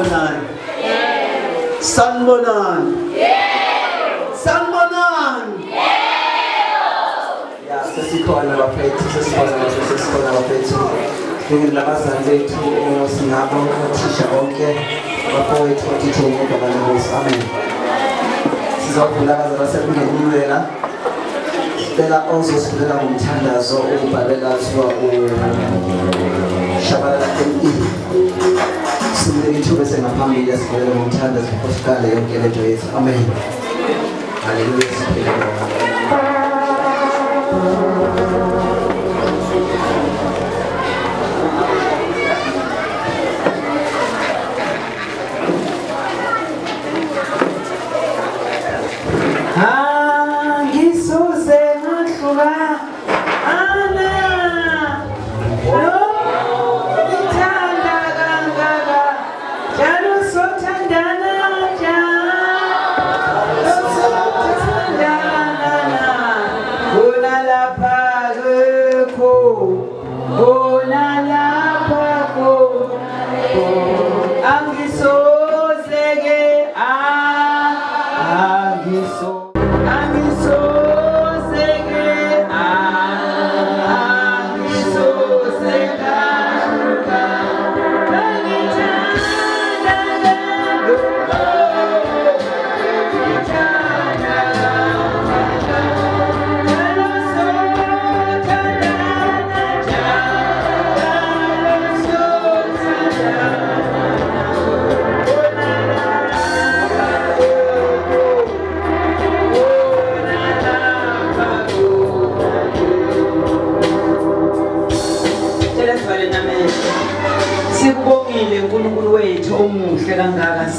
Sanibonani? Sanibonani? Sanibonani? Ya, sesikhona bafethu, sesikhona bafethu. Ngeke labazali bethu sinabo othisha bonke abafowethu othisha ngegama lenkosi. Amen. Sizovula abazali basekungenile la. Sicela ozosivulela ngomthandazo ubhalela kuthiwa Shabalala ME. Simleke ithuba sengaphambili asivulela ngomthandazo kusikale yonke lento yethu. Amen. Hallelujah.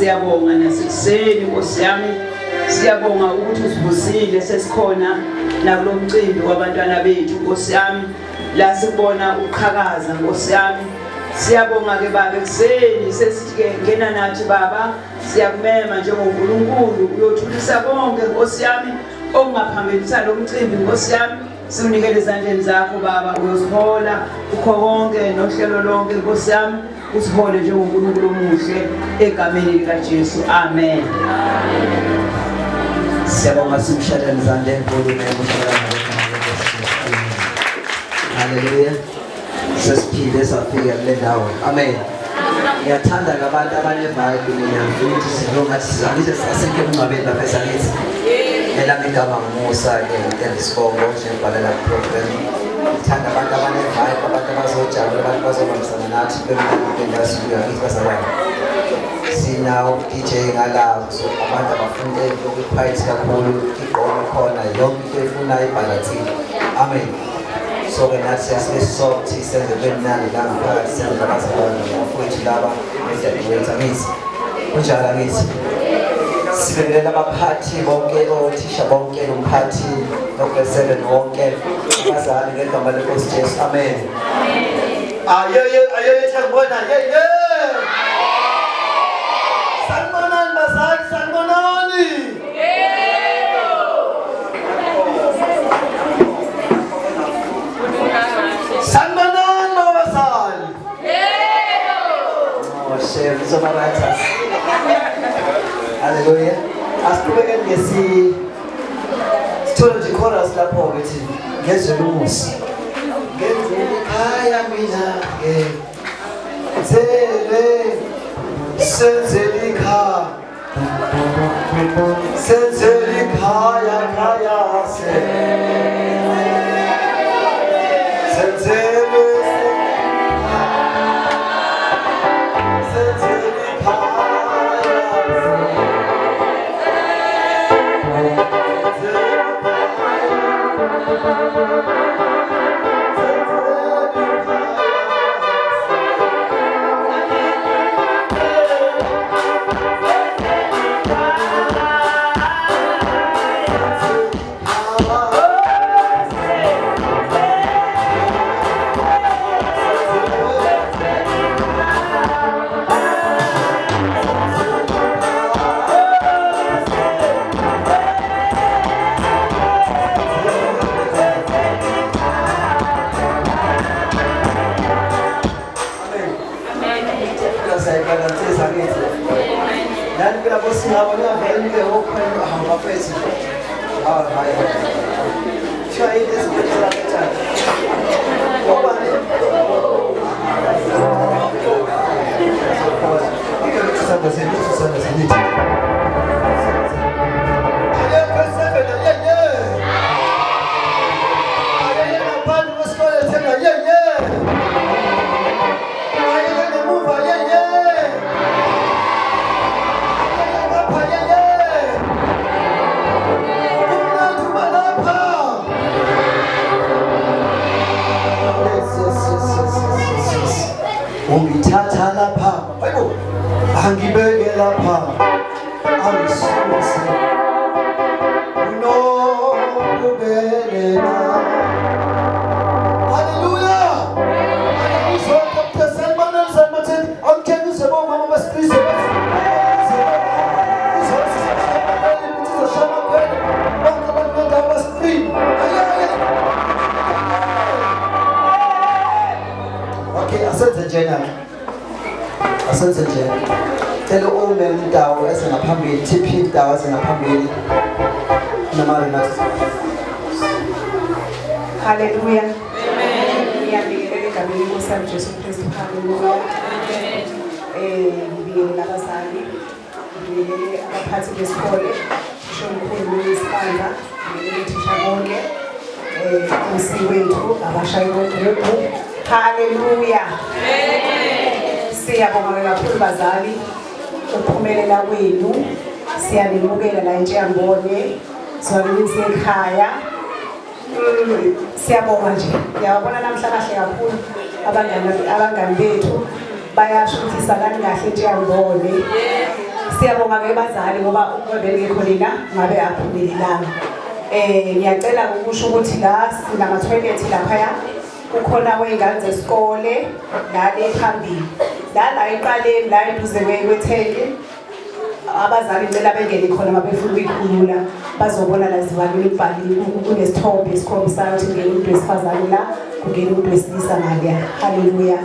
Siyabonga nasekuseni Nkosi yami, siyabonga ukuthi usivusile sesikhona nakulo mcimbi wabantwana bethu Nkosi yami, la sibona uqhakaza Nkosi yami. Siyabonga ke baba ekuseni sesithi ke ngena nathi baba, siyakumema njengoNkulunkulu uyothulisa konke Nkosi yami okungaphambelisa lo mcimbi Nkosi yami. Siunikele ezandleni zakho baba, uyosihola ukho konke nohlelo lonke Nkosi yami. Usihole njengoNkulunkulu omuhle egameni likaJesu. Amen. Siyabonga simshadane izandla enkulu nemushalana ngegama. Hallelujah. Sesiphile safika kule ndawo. Amen. Ngiyathanda abantu abanevibe mina futhi sizongathi sizangithi sasenke ungabeni lapha esangithi. Elami igama ngumusa ke ngisibongo njengobhalela program. Thanda abantu abanevibe, abantu abazojabula, abantu bazobambisana nathi bemnandasikuya kithi bazalwane. Sinawo DJ ngalawo, so abantu abafunde ukuphathi kakhulu, igqomo khona yonke into efunayo ibhalathile. Amen. So ke nathi siyasisothi senze bemnandi la ngaphakathi senze abazalwane bafowethu laba bedadewethu angithi. Kunjalo angithi. Sibingelela abaphathi bonke othisha bonke nomphathi nokwesele wonke abazali ngegama lenkosi Jesu. Amen. Aye ngibona ye. Sanibonani bazali, sanibonani. Yebo. Sanibonani bazali. Yebo. Oh shame so barathas. Hallelujah. Asiqhubekeni sithola nje chorus lapho ukuthi ngezwe umusi. Ngenzele ekhaya mina senzele ekhaya. Senzele ekhaya nani kila bosi ngabo ngavela ke okhona hamba fethu hayi shaya izinto zakhe ngoba ungithatha lapha hayibo angibeke lapha angisuse unokubelela haleluya angizonke phezulu manelisa matheni awukhengise bomama basikristo asenze nje cela ume indawo esingaphambili tiphi indawo esingaphambili nathi haleluya ngiyabingelela egameni likaSister Jesu Kristu haleluya ngibingelela abazali ngibingelela abaphathi besikole usho umkhulu wesibandla ngibingelela uthisha bonke umsiwethu abashayi bonke haleluya siyabonga kakhulu bazali ukuphumelela kwenu siyalimukela la eNtshiyambone siwalungise ekhaya siyabonga nje ngiyabona namhla kahle kakhulu abangani bethu bayasho ukuthi salani kahle eNtshiyambone siyabonga ke bazali ngoba ubebengekho lena ngabe aphumelelanga ngiyacela ukusho ukuthi la sinama toilet lapha kukhona wengane zesikole la lephambili la eqaleni la eduze kwetheke abazali ngicela bengene khona mabefuna ukuyikhulula bazobona la zivalweni ibhaliwe kunesithombe esikhombisa ukuthi ngeke umuntu wesifazane la kungena umuntu wesilisa ngale haleluya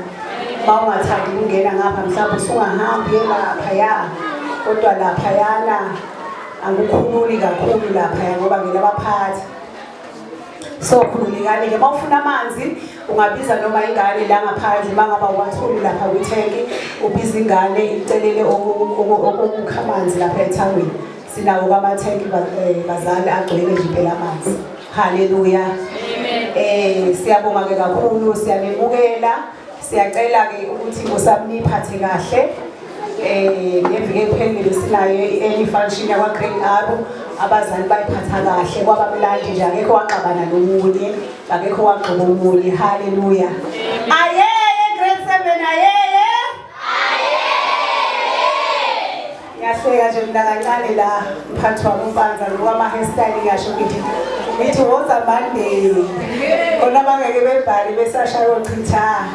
mawungathandi ukungena ngapha mhlawumbe usungahambi lapha ya kodwa lapha yana akukhululi kakhulu lapha ngoba ngelabaphathi so khululikani ke mawufuna amanzi ungabiza noma ingane la ngaphandle mangaba uwathuli lapha kwithenki ubiza ingane icelele okukha amanzi lapha ethangweni sinawo kwamathenki bazali agcwele nje impela amanzi haleluya amen siyabonga ke kakhulu siyalemukela siyacela ke ukuthi ngosamniphathe kahle ngeviki ephelele sinayo i function yakwa Green Arrow abazali bayiphatha kahle kwabamlandi nje akekho waxabana nomunye akekho wagqoba omunye haleluya ayeye grade 7 ayeye yahleka nje mina kancane la mphathi wabumpanza ngoba hairstyle ngisho ngithi what's a Monday kona bangeke bebhali besashaya ochitha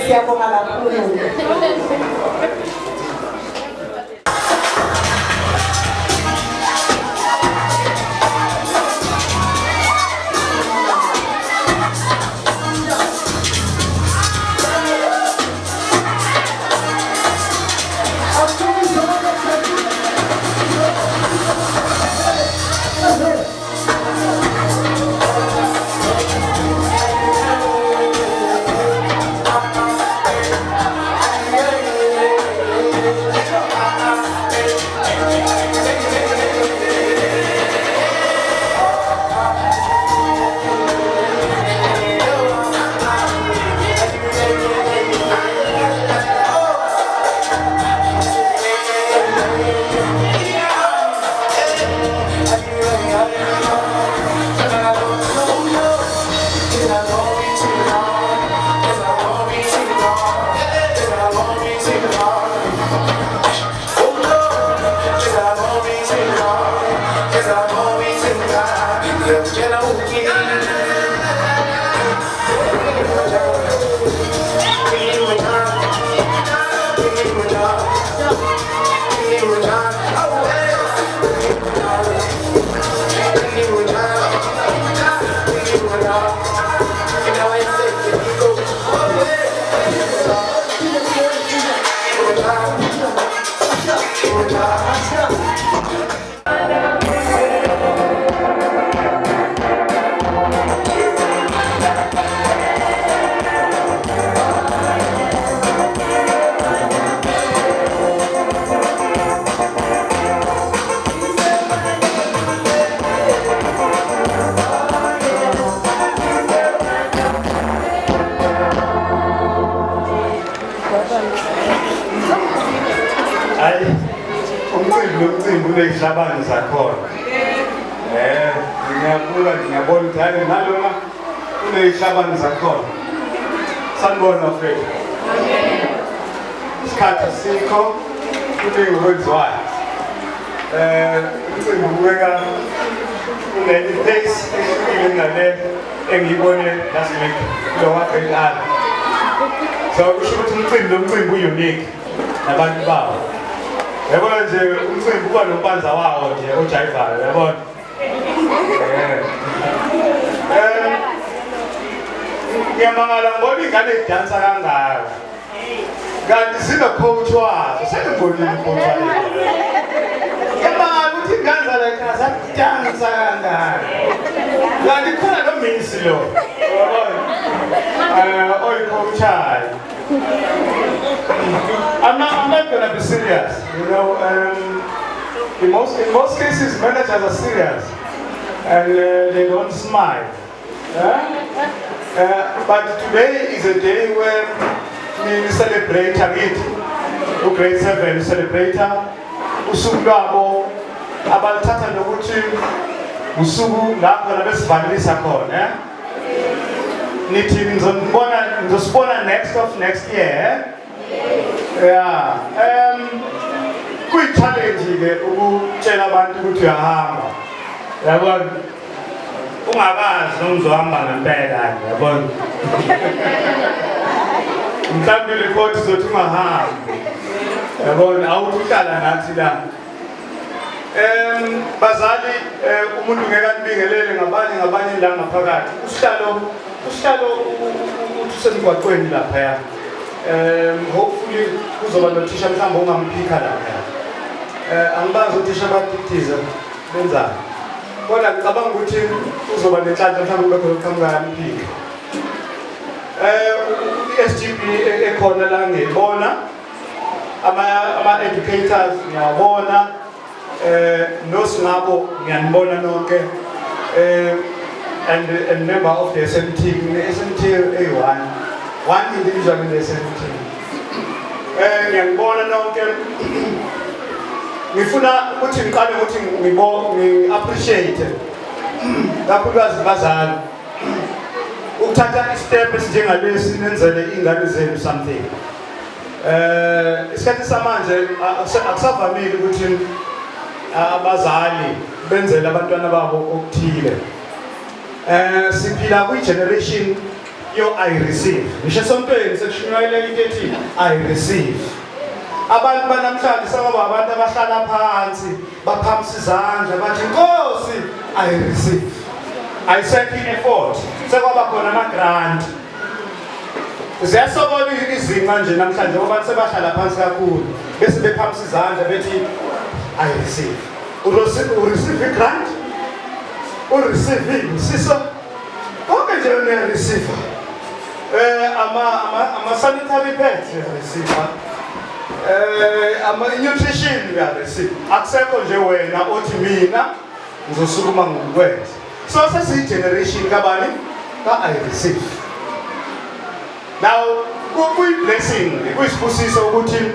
siyabonga kakhulu Hayi umcimbi unezihlabani zakhona. Ngiyabuka ngiyabona ukuthi hayi nalona unezihlabani zakhona. Sanibona mfethu. Isikhathi sikho kuningi okwenziwayo. Umcimbi ubukeka une-pace ehlukile kunale engiyibone last week kulo wa-Great Ala. So kusho ukuthi umcimbi u-unique nabantu bawo. Yabona nje umcimbi uba nobanza wawo nje ojayivayo yabona. Ngiyamangala ngoba ingane idansa kangaka. Kanti sino-coach wazo, sengibonile i-coach wayo. Ngiyamangala ukuthi ingane zalekhaya zadansa kangaka. Kanti khona nomisi lo, yabona, oyi-coach-ayo. I'm not gonna be serious, you know. In most cases, managers are serious and they don't smile. But today is a day where we celebrate it. Grade 7 we celebrate usuku lwabo abalithatha nokuthi usuku lapho labesivalisa khona. Nithi ngizosibona next year. Yeah. Kuyi-challenge ke ukutshela abantu ukuthi uyahamba. Yabona? Ungakazi noma uzohamba ngempela yabona. Mhlawumbe le photo zothi ungahambi. Yabona awuthi uhlala nathi la. Bazali umuntu ngeke anibingelele ngabanye la ngaphakathi. Usihlalo usemgwaqweni lapha. Hopefully kuzoba nothisha mhlawumbe ongamphika lapha. Angibazi uthisha badiktiza benzani. Kodwa ngicabanga ukuthi kuzoba nenhlanhla mhlawumbe kube khona uqhamuka i-SGB ekhona la ngiyibona ama-educators ngiyabona nosingabo ngiyanibona nonke and member of the SMT A1 one individual in the SMT ngiyabona nonke. Ngifuna ukuthi ngiqale ukuthi ngi-appreciate kakhulukazi bazali ukuthatha istep esinjengalesi nenzele iy'ngane zenu something. Isikhathi samanje akusavamile ukuthi abazali benzele abantwana babo okuthile. Siphila kwi-generation yo-I receive. Ngisho esontweni sekushunyayela into ethi I receive. Abantu banamhlanje sekwaba abantu abahlala phansi baphamisa izandla bathi Nkosi I receive. Ayisekho i-effort. Sekwaba khona ama-grant. Ziyasokola izinga nje namhlanje ngoba abantu sebahlala phansi kakhulu bese bephamisa izandla bethi I receive. Ureceive i-grant? Ureceive usizo? Konke nje uyareceive. Ama-sanitary pads uyareceive. Ama-nutrition uyareceive. Akusekho nje wena othi mina ngizosukuma ngikwenze. So sesiyi-generation kabani? Ka-I receive. Now, kuyi-blessing, kuyisibusiso ukuthi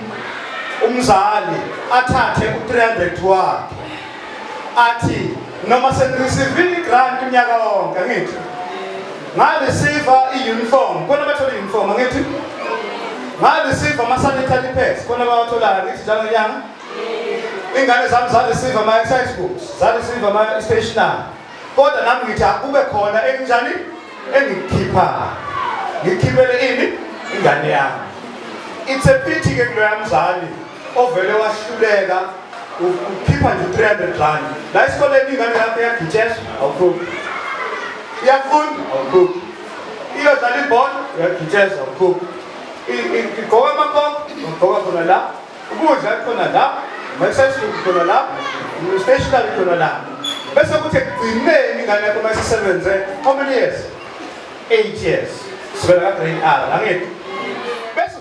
umzali athathe u-300 wakhe athi noma sengireceive i-grant unyaka wonke angithi ngareceive i-uniform khona bathola i-uniform angithi ngareceive ama-sanitary pads khona bawatholayo angithi njalo nyanga ingane zami zareceive ama-exercise books zareceive ama-stationary kodwa nami ngithi akube khona enjani engikukhiphayo ngikhiphele ini ingane yami. It's a pity ke kuloya mzali ovele wahluleka ukhipha nje 300 rand. La esikoleni ingane yakhe yagijeshwa awukhuphi. Iyafunda awukhuphi. Iyodlala ibhola uyagijeshwa awukhuphi. Igqoka amakoko ugqoka khona la. Ukudla khona la. Ama-exercise khona la. Stationary khona la. Bese kuthi ekugcineni ingane yakho mayisebenze how many years? 8 years. Sibela ka-Grade R angithi bese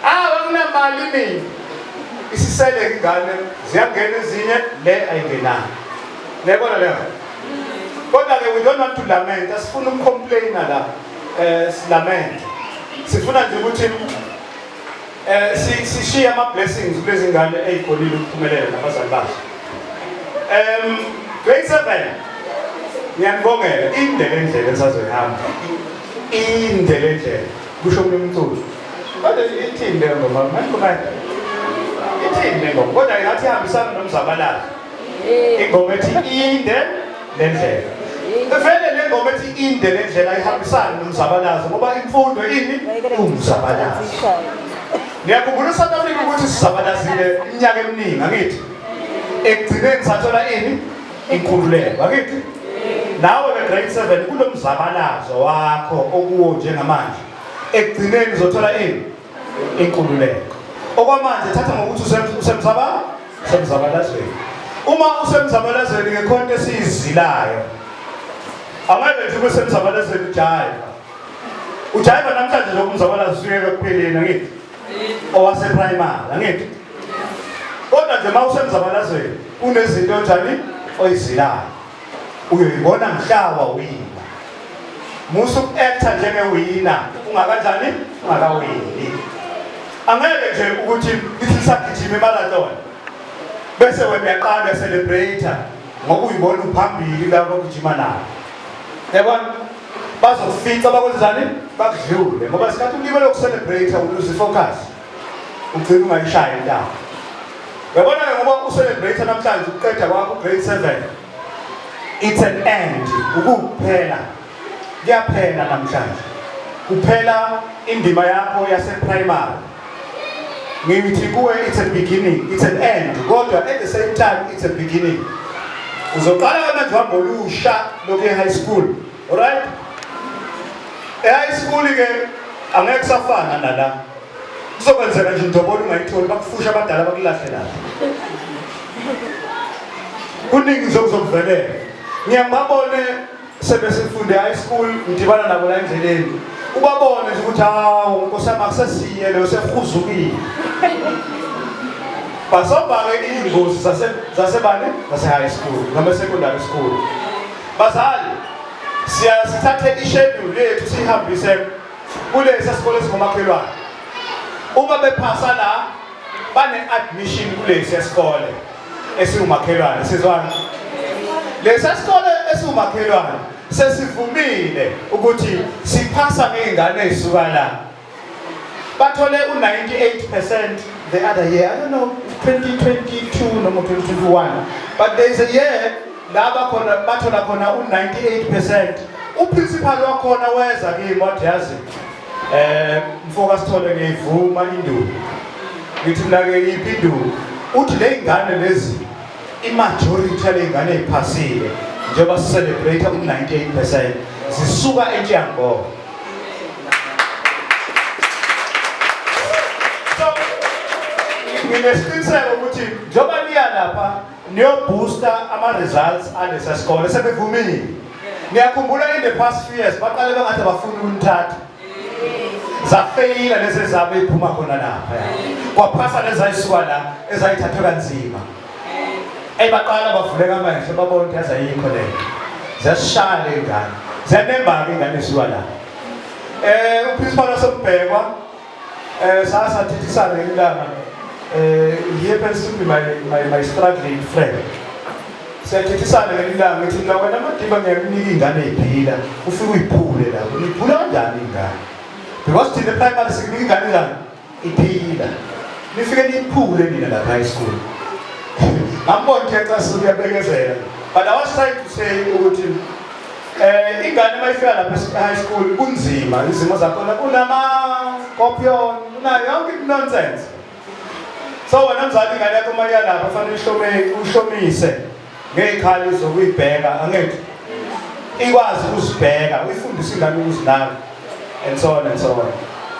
akunamali mina isisele ingane ziyangena ezinye le ayingenayo nebona leyo kodwa-ke we don't want to lament asifuna ukucomplaina la silament sifuna nje ukuthi sishiya ama-blessings kulezi ngane ey'khonile ukuphumelela nabazali bazo. Grade 7 ngiyanibongela inde le ndlela esazoyihamba, inde le ndlela kusho omunye umculo kodwa ithini le ngoma ithini le ngoma kodwa ingathi ihambisana nomzabalazo. Ingoma ethi inde le ndlela, vele le ngoma ethi inde le ndlela ihambisana nomzabalazo ngoba imfundo ini umzabalazo. Ngiyakhumbula eSouth Africa ukuthi sizabalazile iminyaka eminingi angithi, ekugcineni sathola ini inkululeko angithi. Nawe be-grade 7 kunomzabalazo wakho okuwo njengamanje, ekugcineni uzothola ini inkululeko. Okwamanje thatha ngokuthi usemzabalazweni. Uma usemzabalazweni ngekhonto esiyizilayo, angeke nje ube semzabalazweni ujayiva namhlanje nje umzabalazo usuyeke kupheleni angithi, owase primary angithi. Kodwa nje uma usemzabalazweni unezinto njani oyizilayo, uyoyibona mhla wawina. Musu uku-acta njengewina ungakanjani ungakawini. Angeke nje ukuthi lithi sagijima emarathon bese wena uyaqala celebrate ngoba uyibona uphambili labo abagijima nabo. Yabona bazofika bakwenzani bakudlule ngoba sikhathi ulibele ukucelebrate uluze focus ugcina ungayishaya indawo. Yabona ngoba ucelebrate namhlanje uqeda kwakho grade 7, it's an end, ukuphela kuyaphela namhlanje, kuphela indima yakho yase primary. Ngithi kuwe it's a beginning, it's an end, kodwa at the same time it's a beginning. Uzoqala manje uhambo olusha lokhu high school, alright? High school ke angeke kusafana nala. Kuzokwenzeka nje indobolo ungayitholi bakufusha abadala bakulahle lapha. Kuningi zokuzokuvelela. Ngiyababone sebesifunde high school ngidibana nabo la endleleni. Ubabone nje ukuthi hawo nkosama akusesiye lo sefuzukile. Basobhake ingozi zasebane zase high school noma secondary school. Bazali sithathe ishedule yethu sihambise kulesi sikole singomakhelwane. Uma bephasa la bane admission kulesi sikole esiumakhelwane sizwana. Lesi sikole esiumakhelwane sesivumile ukuthi siphasa ngezingane ezisuka la. Bathole u98% the other year, I don't know 2022 noma 2021, but there is a year laba khona bathola khona u98%. Uprincipal wakhona weza kimi wathi yazi mfoka sithole ngiyivuma induku. Ngithi mina ke yiphi induku? Uthi le ingane lezi imajority yale ingane eziphasile njengoba celebrate u98% zisuka eTyango. Nginesiqiniseko ukuthi njengoba niya lapha niyo-booster ama-results alesa sikole sebevumile. Ngiyakhumbula in the past few years baqale bengathi abafuni ukunithatha. Zafeyila lezi ezabe iphuma khona lapha. Kwaphasa lezi ayisuka la ezayithathwe kanzima. Baqala bavuleka amehlo babona ukuthi yazi ayikho le. Ziyashaya le ngane. Ziyanemba-ke ingane esuka la. Uprincipal waseMbhekwa sasa thithisana ngelanga. He happens to be my struggling friend. Siyathethisana ngelanga ngithi mina wena Madiba ngiyakunika ingane eziphila ufike uyiphule la. Uyiphula kanjani ingane? Because thina primary sikunika ingane njani? Iphila. Nifike niyiphule nina la high school. Ngambona xa siyabekezela. But I was trying to say ukuthi ingane mayifika lapha high school kunzima, izimo zakhona kunama scorpion, kunayo yonke nonsense. So wena mzali ingane yakho maliya lapha fanele uhlomise ngezikhali zokuyibheka angithi ikwazi ukuzibheka uyifundise ingane ukuzinaka and so on and so on.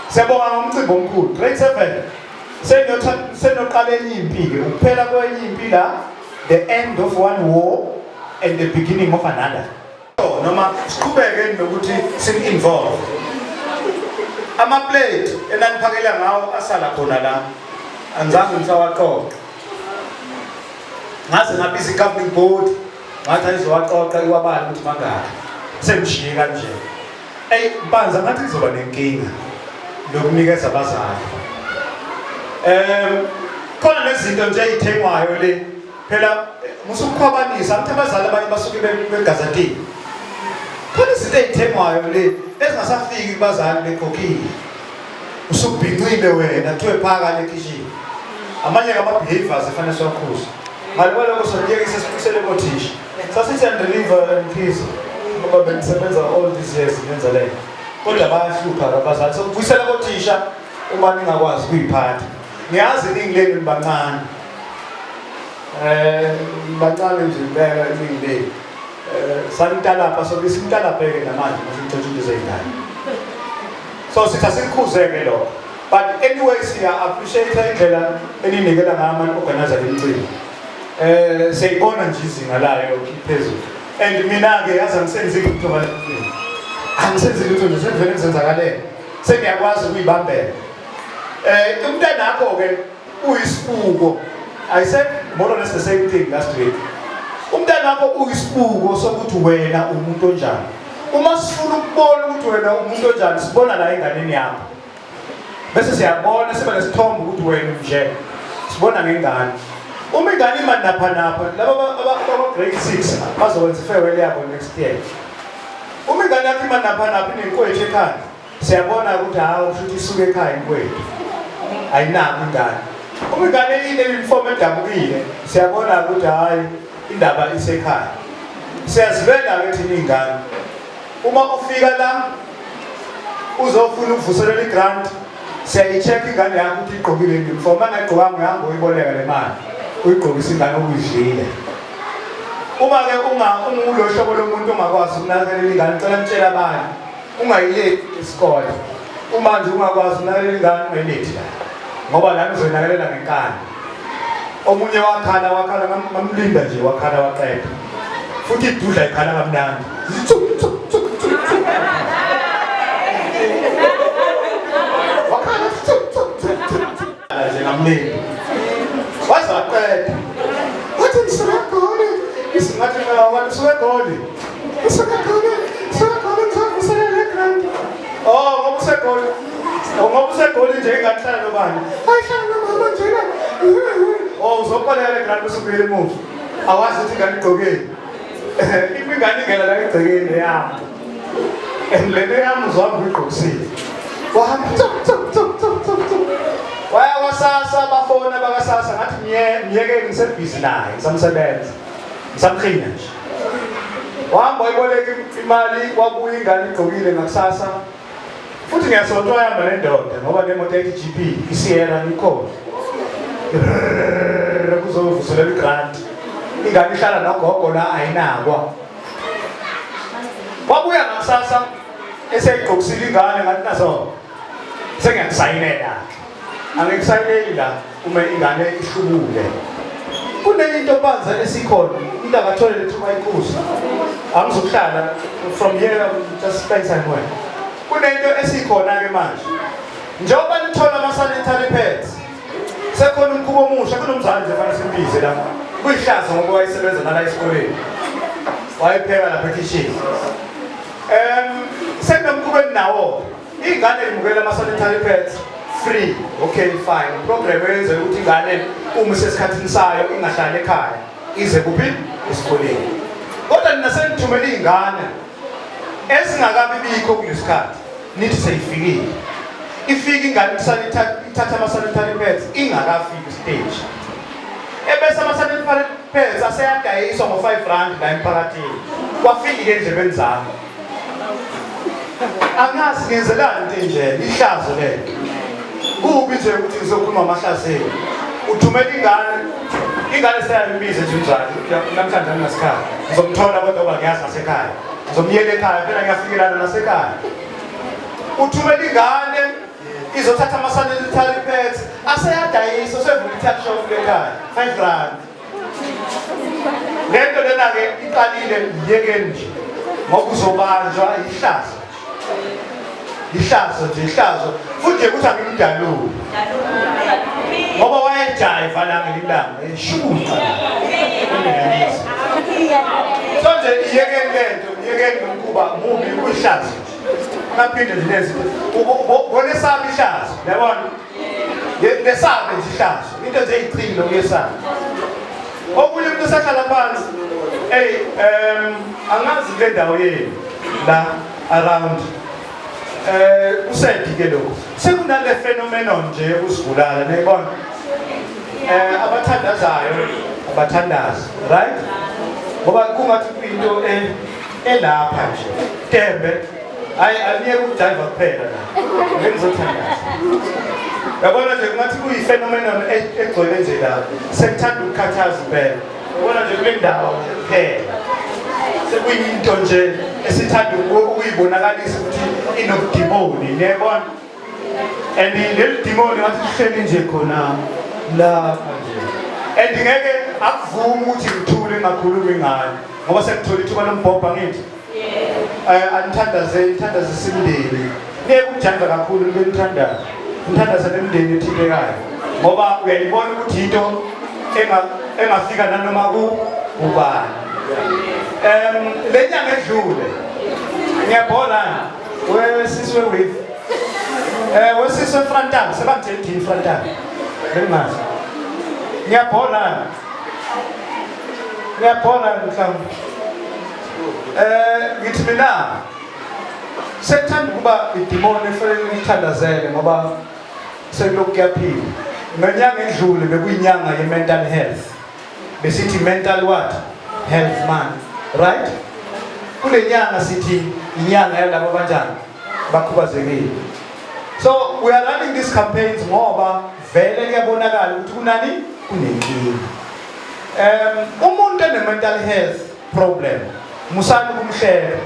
Siyabonga ngomcimbi omkhulu grade 7 senoqala enye impi ke ukuphela kwenye impi la, the end of one war and the beginning of another. Noma siqhubeke nokuthi sim-involve ama-plate enaniphakela ngawo asala khona la angizange ngisawaqoqa. Ngaze ngabiza i-governing board ngathi ayizowaqoqa iwabala ukuthi mangaki semshiye kanje. Mpanza ngathi izoba nenkinga lokunikeza abazali Khona nezinto nje ezithengwayo le phela musukukhwabanisa ukuthi abazali abanye basuke begazatini. Khona izinto ezithengwayo le ezingasafiki kubazali bekhokhile. Usubhincile wena kuthiwe phaka le kitchen. Amanye ama-behaviors efanele siwakhuze. Ngaloba lokho sokuyekisa siphusele kothisha. Sasithi undeliver in peace. Ngoba bengisebenza all these years ngenza le. Kodwa bayahlupha abazali. Sokubuyisela kothisha uma ningakwazi ukuyiphatha. Ngiyazi ningileni nibancane. Bancane nje impela ningileni. Sanitala lapha sokusimtala bheke namanje masicotshile izingane. So sithi asikhuzeke lokho. But anyway siya appreciate indlela eninikela ngama organizer lemicimbi. Siyibona nje izinga layo iphezulu. And mina ke yazi ngisenze into baleni. Angisenze into nje sevele ngizenzakale. Sengiyakwazi ukuyibambela. Umntana nakho ke uyisibuko. I said more or less the same thing last week. Umntana nakho uyisibuko sokuthi wena umuntu onjani. Uma sifuna ukubona ukuthi wena umuntu onjani sibona la enganeni yakho. Bese siyabona siba nesithombe ukuthi wena nje sibona ngengane. Uma ingane imani napha laba aba grade 6 bazokwenza farewell yabo next year. Uma ingane yakho imani napha inenkwethu ekhaya siyabona ukuthi hawo futhi isuke ekhaya inkwethu. Ayinaki ingane. Uma ingane ine uniform edabukile siyabona ukuthi hayi indaba isekhaya. Siyazivela ke thina ingane. Uma ufika la uzofuna ukuvuselela igrant siyayicheck ingane yakho ukuthi igqokile uniform angayigqokanga uyahamba uyiboleka le mali uyigqokisa ingane okuyidlile. Uma ke ungulo hlobo lomuntu ongakwazi ukunakelela ingane cela ngitshela abanye ungayileti isikole. Uma nje ungakwazi ukunakelela ingane ungayilethi la ngoba la uzonakelela ngenkani. Omunye wakhala ngamlinda nje wakhala waqeda futhi idudla ikhala kamnandi. Ngamlinda wazaqeda wathi ngisakagole isingathi ngabantu sokagole ngizavuselela egrant. Ngoba usegole nje engahlala nobani ayihlala nomama njena. Uzokoleka egrant usubuyele emuva awazi ukuthi ingane igqokile. Ingane ingena la igcekeni yami lento yami uzwami uyigqokisile wahamba waya kwasasa abafona bakasasa ngathi ngiyeke ngisebhizi naye ngisamsebenza ngisamkhina nje. Wahamba wayiboleka imali kwabuya ingane igqokile ngakusasa futhi ngiyasontwa yahamba nendoda ngoba nemoto ethi GP isiyela ngikhona kuzovuselela igrant. Ingane ihlala nogogo la ayinakwa. Wabuya ngakusasa eseyigqokisile ingane ngathi naso sengiyakusayinela. Angikusayineli la uma ingane ihlubule. Kunenye into banza esikhona into akathole lethuba inkosi. Angizokuhlala from here just spend time with. Kunento esikhona ke manje. Njengoba nithola ama-sanitary pads. Sekhona umkhubo omusha kunomzali nje fanele simbize la. Kuyihlazo ngoba wayesebenza nala esikoleni. Wayepheka lapha ekitchen. Sekunomkhubo nawo. Ingane imukela ama-sanitary pads free. Okay fine. Program yenze ukuthi ingane uma sesikhathini sayo ingahlali ekhaya ize kuphi esikoleni. Kodwa nina senithumela ingane esingakabi bikho kulesikhathi. Nithi seyifikile. Ifika ingane ithatha ama-sanitary pads ingakafiki stage. Ebese ama-sanitary pads aseyadayiswa ngo-5 rand la emphakathini. Kwafika endlebeni zami. Angazi ngenzelani into enje ihlazo le. Kubi nje ukuthi ngizokhuluma amahlaselo. Uthumela ingane seyayibiza nje umzali. Namhlanje anginasikhathi. Ngizomthola kodwa ngoba ngiyazi nasekhaya. Ngizomyela ekhaya phela ngiyafikelana nasekhaya. Uthumela ingane izothatha ama-sanitary pads aseyadayiswa sevula i-tuck shop ekhaya 5 rand. Lento lena ke iqalile yekeni nje ngoba uzobanjwa ihlazo. Ihlazo futhi ukuthi angimdaluli ngoba wayejayiva la ngelilanga eshuka so nje iyekeni ngokuba mubi kuyihlazo ngaphinde nje lezi ubone sami ihlazo yabona Ngesabe nje ihlazo. Into nje eyiqhilo kuyesaba. Okunye umuntu usahlala phansi. Angazi kule ndawo yenu la around usedi ke lokho sekunale phenomenon nje usivulala nayibona abathandazayo abathandazi right ngoba kungathi kuyinto elapha nje Tembe aniye ukujiva kuphela la ngizothandaza yabona nje kungathi kuyi phenomenon egcwele nje la sekuthanda ukukhathaza impela ubona nje kule ndawo kuphela sekuyinto nje esithanda ukuyibonakalisa ukuthi inokudimoni niyabona and le demoni wathi sihleli nje khona lapha nje and ngeke akuvumi ukuthi ngithule ngakhuluma ngayo ngoba sekuthola ithuba lombhobha ngithi angithandaze simndeni niye kujanga kakhulu ngenithandaza ngithandaza nemndeni ethibekayo ngoba uyayibona ukuthi into engafika nanoma kubani lenyanga edlule ngiyabhola wesizwe with wesizwe Frantana sebangitheni Frantana bengazi ngiyabhola mhlawumbe ngithi mina sekuthanda ukuba idemoni efanele ngithandazele ngoba sekulokhu kuyaphila ngenyanga edlule bekuyinyanga ye-mental health besithi mental what health man right kule nyanga sithi inyanga yalabo kanjani bakhubazekile so we are running these campaigns ngoba vele kuyabonakala ukuthi kunani kunenkinga umuntu ene-mental health problem musani kumhleka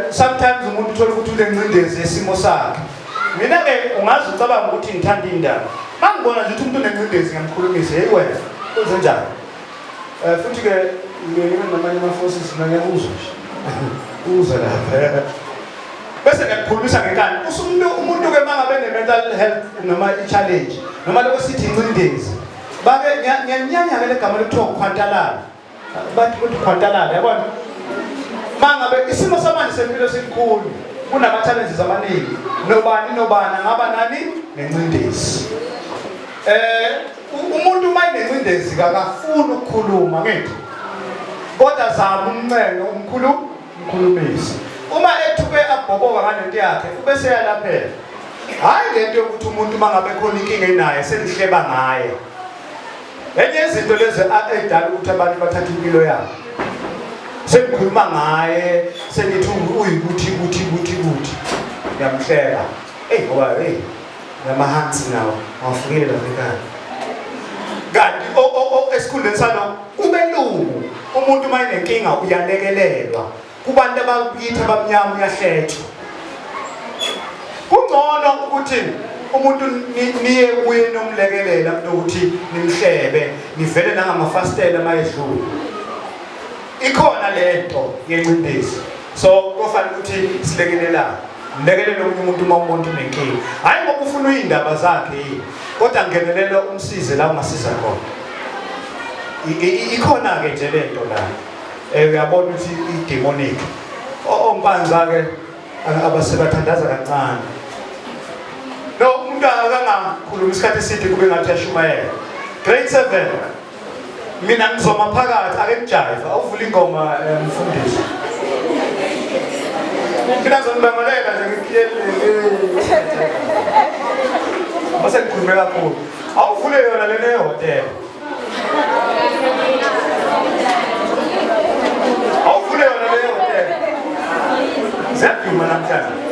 sometimes umuntu uthola ukuthi unencindezi yesimo sakhe mina-ke ungazi ucabanga ukuthi ngithanda indaba mangibona nje ukuthi umuntu unencindezi ngamkhulumise hey wena kwenzenjani futhi-ke namanye ama-forces nangiyakuzwa uze lapha bese ngiyakukhulumisa ngenkani umuntu-ke mangabe ne-mental health noma i-challenge noma lokho sithi incindezi bake ngiyanyanya-ke le gama lekuthiwa ukhwantalala bathi ukuthi ukhwantalala yabona mangabe isimo samanje sempilo sikhulu kunama-challenges amaningi nobani angaba nani nencindezi umuntu uma inencindezi kakafuni ukukhuluma ngithi kodwa zama umncengo umkhulumisi uma ethuke abhoboka ngalento yakhe ubese yalaphela hayi lento yokuthi umuntu mangabe khona inkinga enayo selihleba ngaye enye izinto lezi edala ukuthi abantu bathathe impilo yabo sengikhuluma ngaye senithi uyikuthi ngiyamhlela ngoba ngamahansi nawo awafukela ekhaya kanti esikhundleni salo kubelungu umuntu uma enenkinga uyalekelelwa kubantu abakithi abamnyama uyahlethwa kungcono ukuthi umuntu niye kuye nomlekelela ukuthi nimhlebe nivele nangamafastela mayedlula ikhona lento yencindezi so kufanele ukuthi silekelelane mlekelele umuntu uma umuntu unenkinga hayi ngoba ufuna uyindaba zakhe kodwa ngenelela umsize la ungasiza khona ikhona ke nje lento la uyabona ukuthi idemonic ompanza ke abasebathandaza kancane no umuntu akangakhuluma isikhathi eside kube ngathi yashumayela grade 7 mina ngizoma phakathi ake kujive awuvula ingoma mfundisi mina ngizomlamulela nje ngikuyelele base ngikhulume kakhulu awuvule yona lena ehotel awuvule yona le hotel ziyaduma namhlanje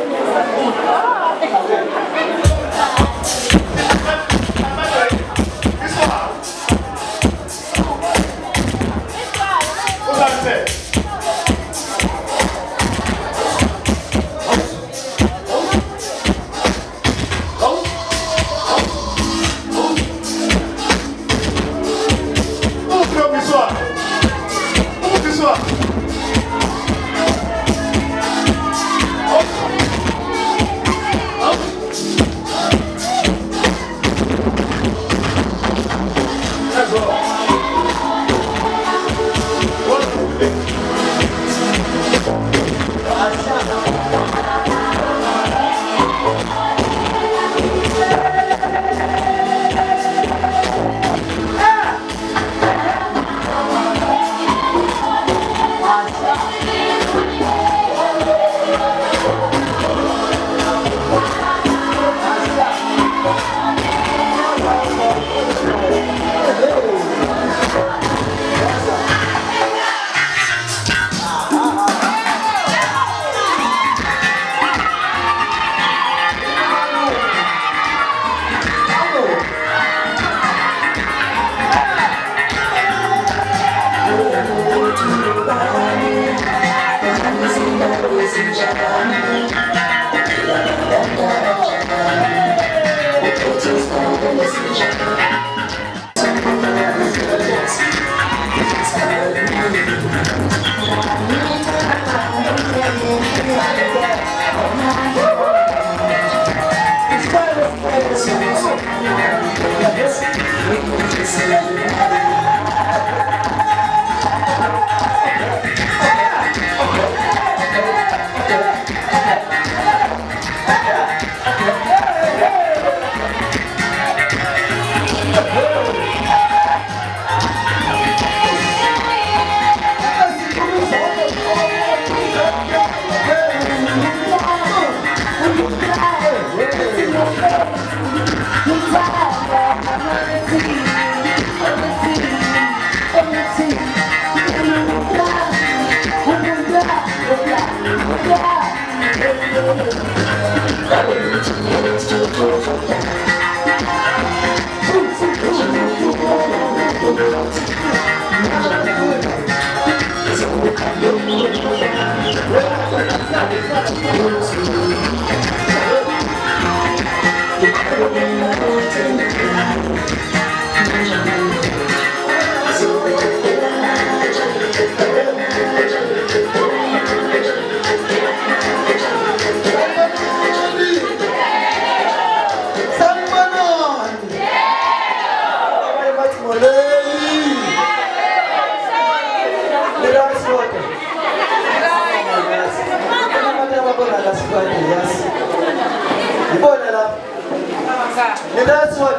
That's what.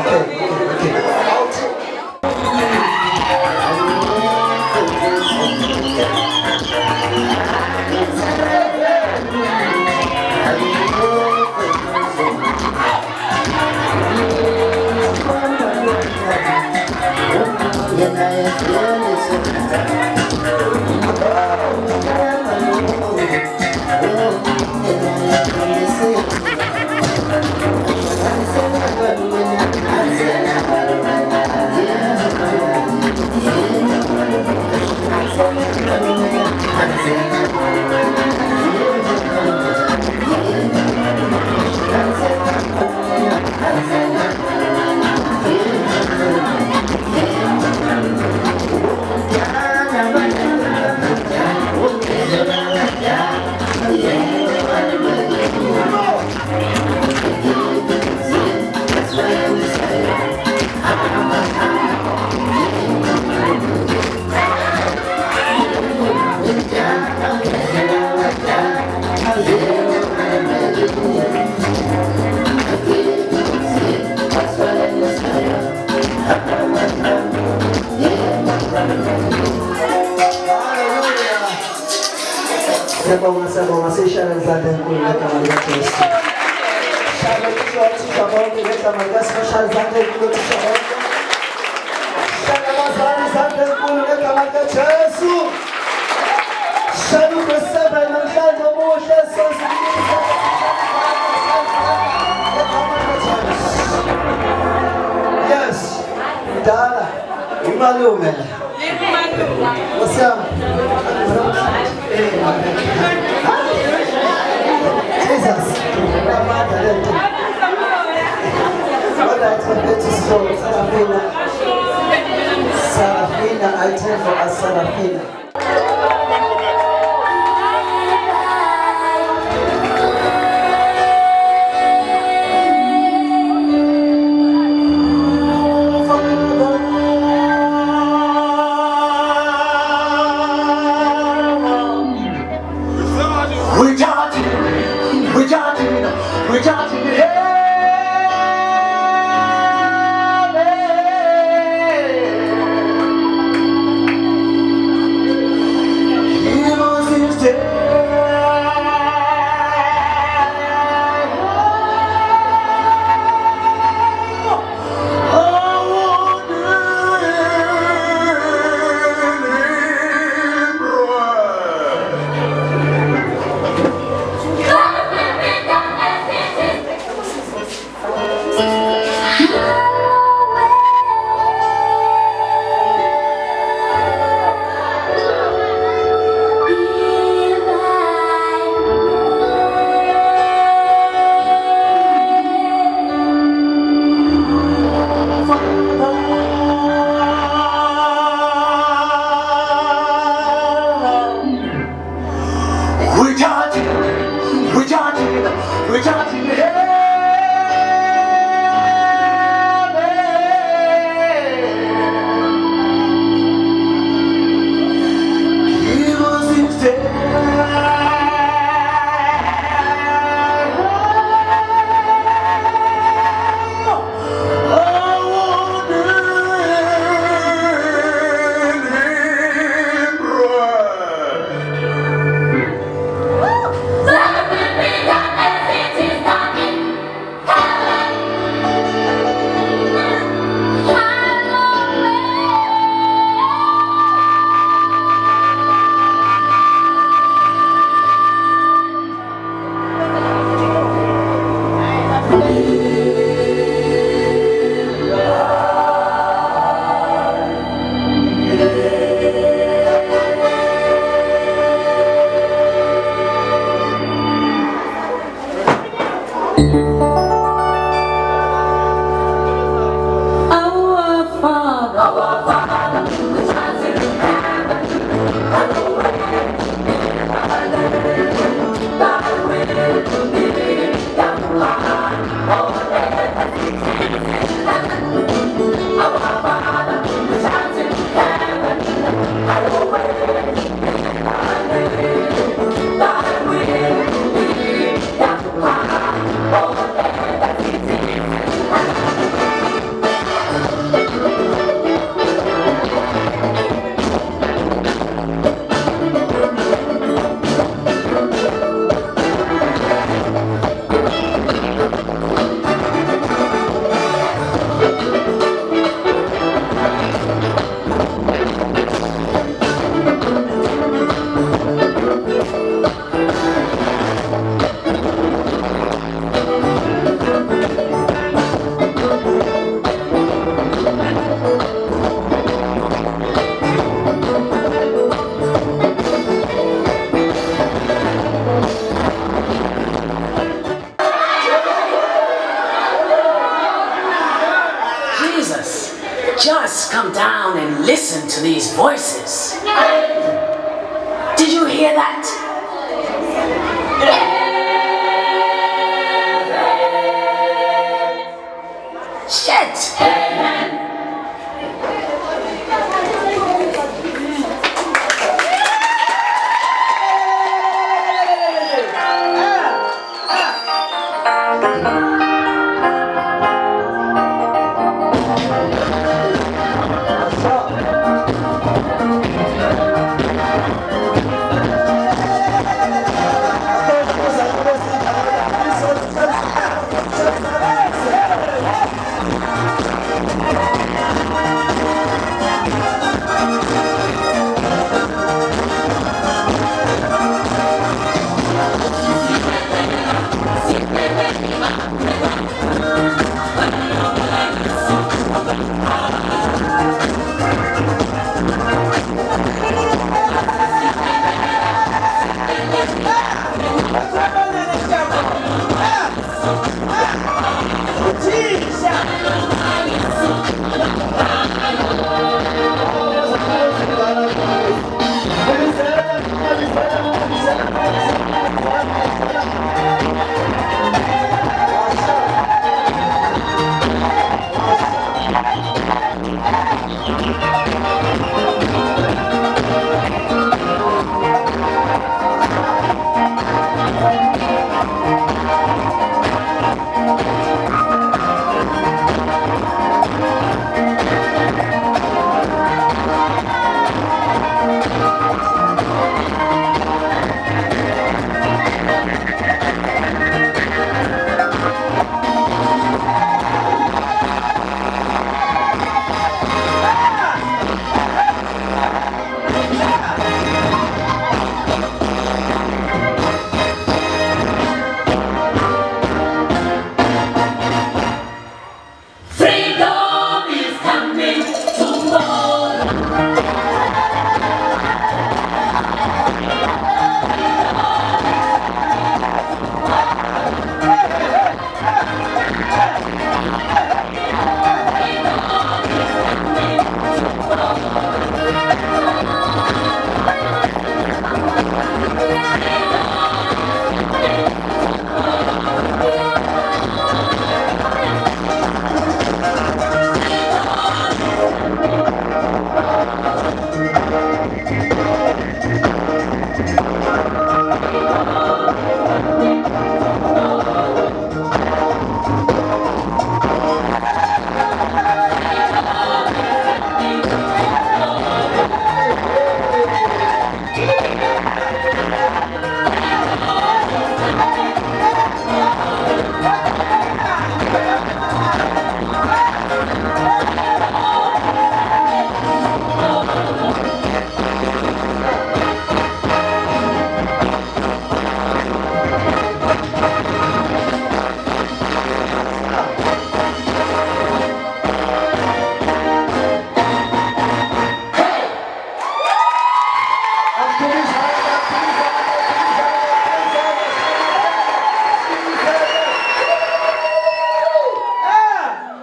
Okay. Out. Sabonga sishana zande nkulu ngegama likaJesu. Shalom bonke ngegama likaSipeshali zande nkulu thisha bonke. Shalom zande nkulu ngegama likaJesu. Shalom kwesebe namhlanje omuhle sosibuyisa. Yes. Dala imalume la. Wasiyami. Jesus, what I expected to show Sarafina, I turn for us Sarafina. Just come down and listen to these voices. Did you hear that? Shit!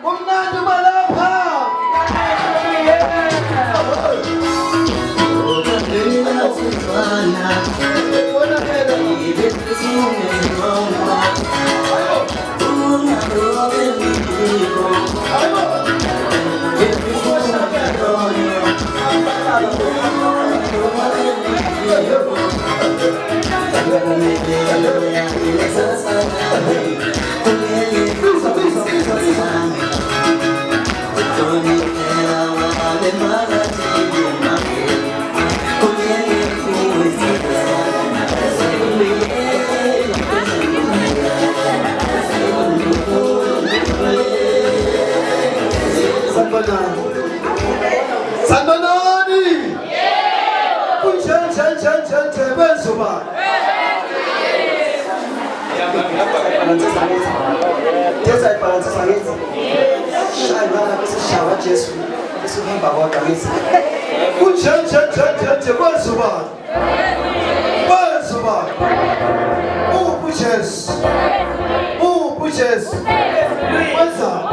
Kumnandi balapha Sanibonani. Sanibonani. Kunjani kwenzuba. Desa ibalance sangithi. Shayana bese shawa Jesu. Bese uhamba kodwa ngithi. Kunjani kwenzuba. Kwenzuba. Jesu. Jesu. Kwenza.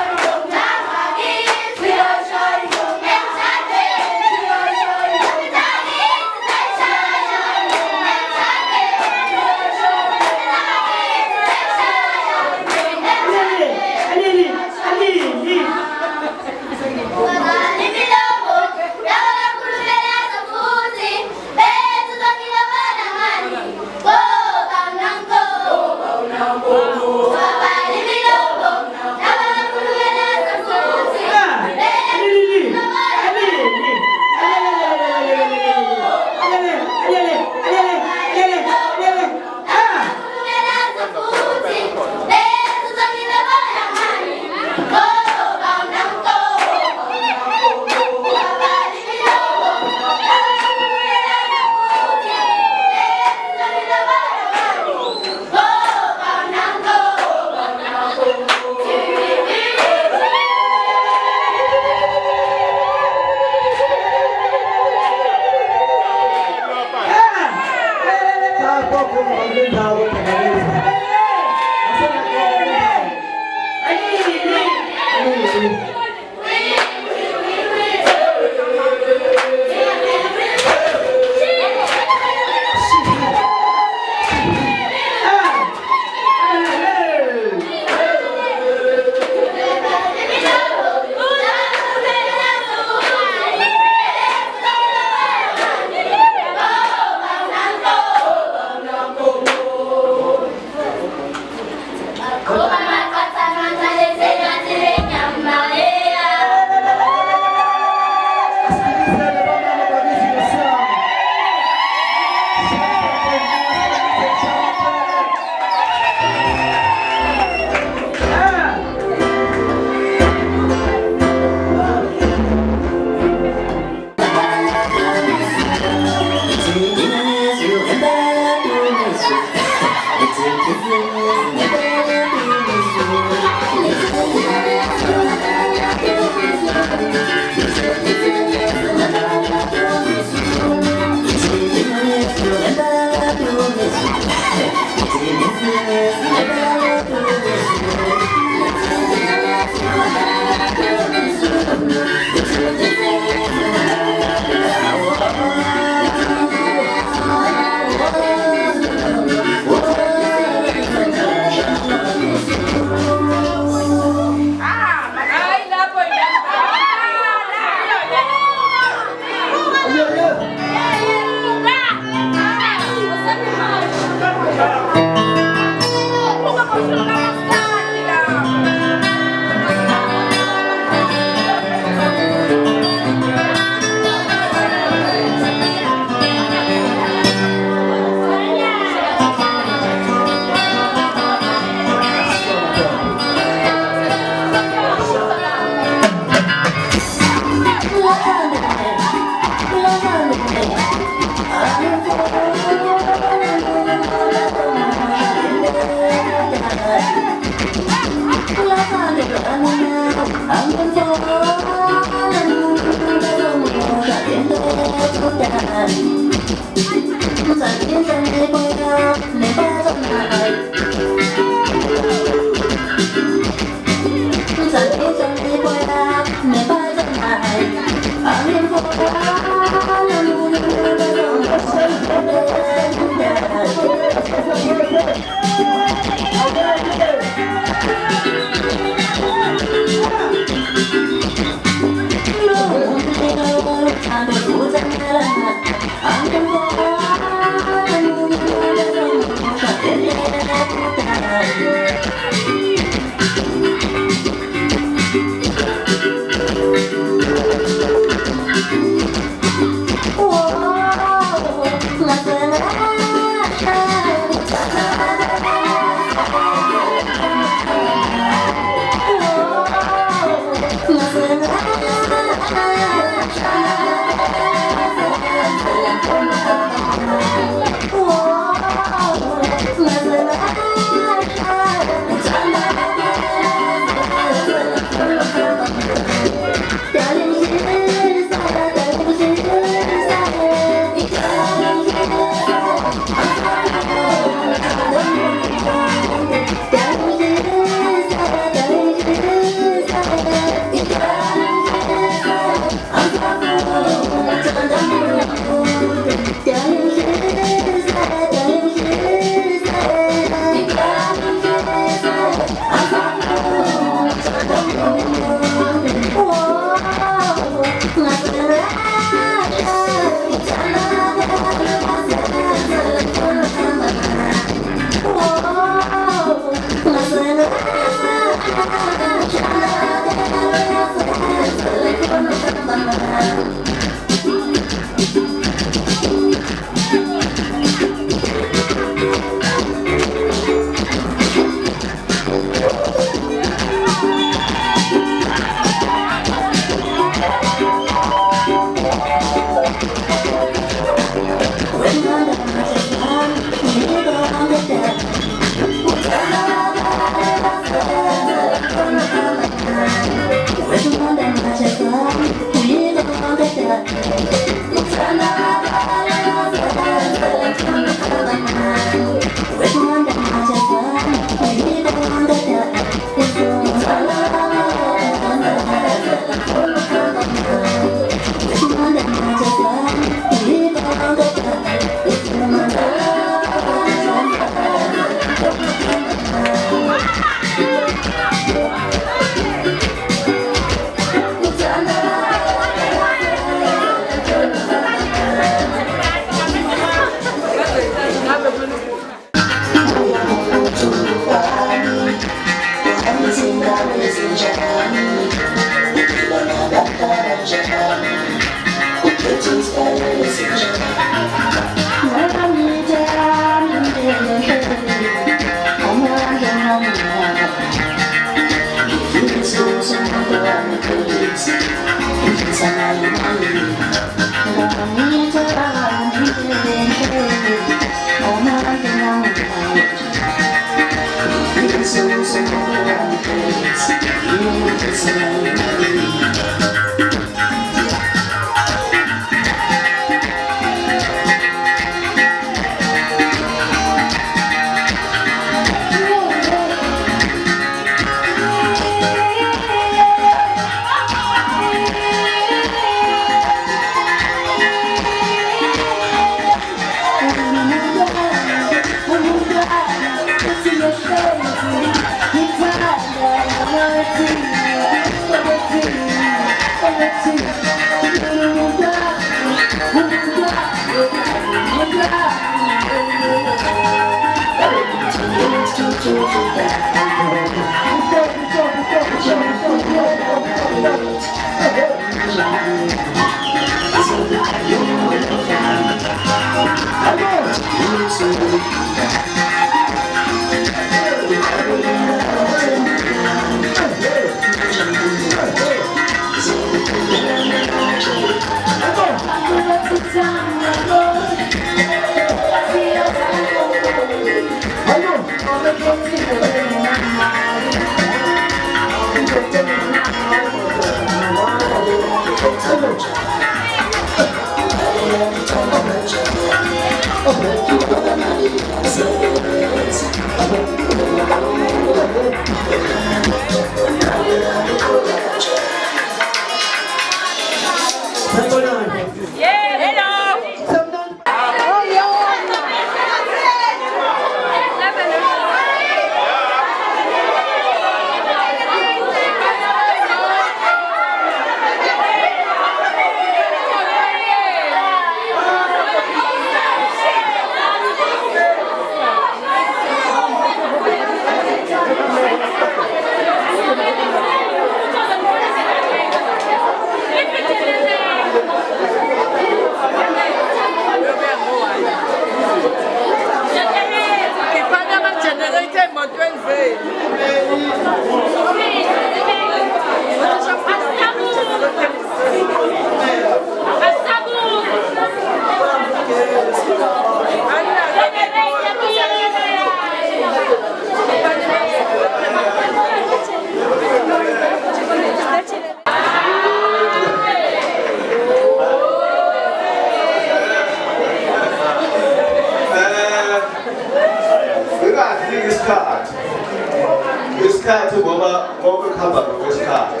Isikhathi ngoba kuhamba kwesikhathi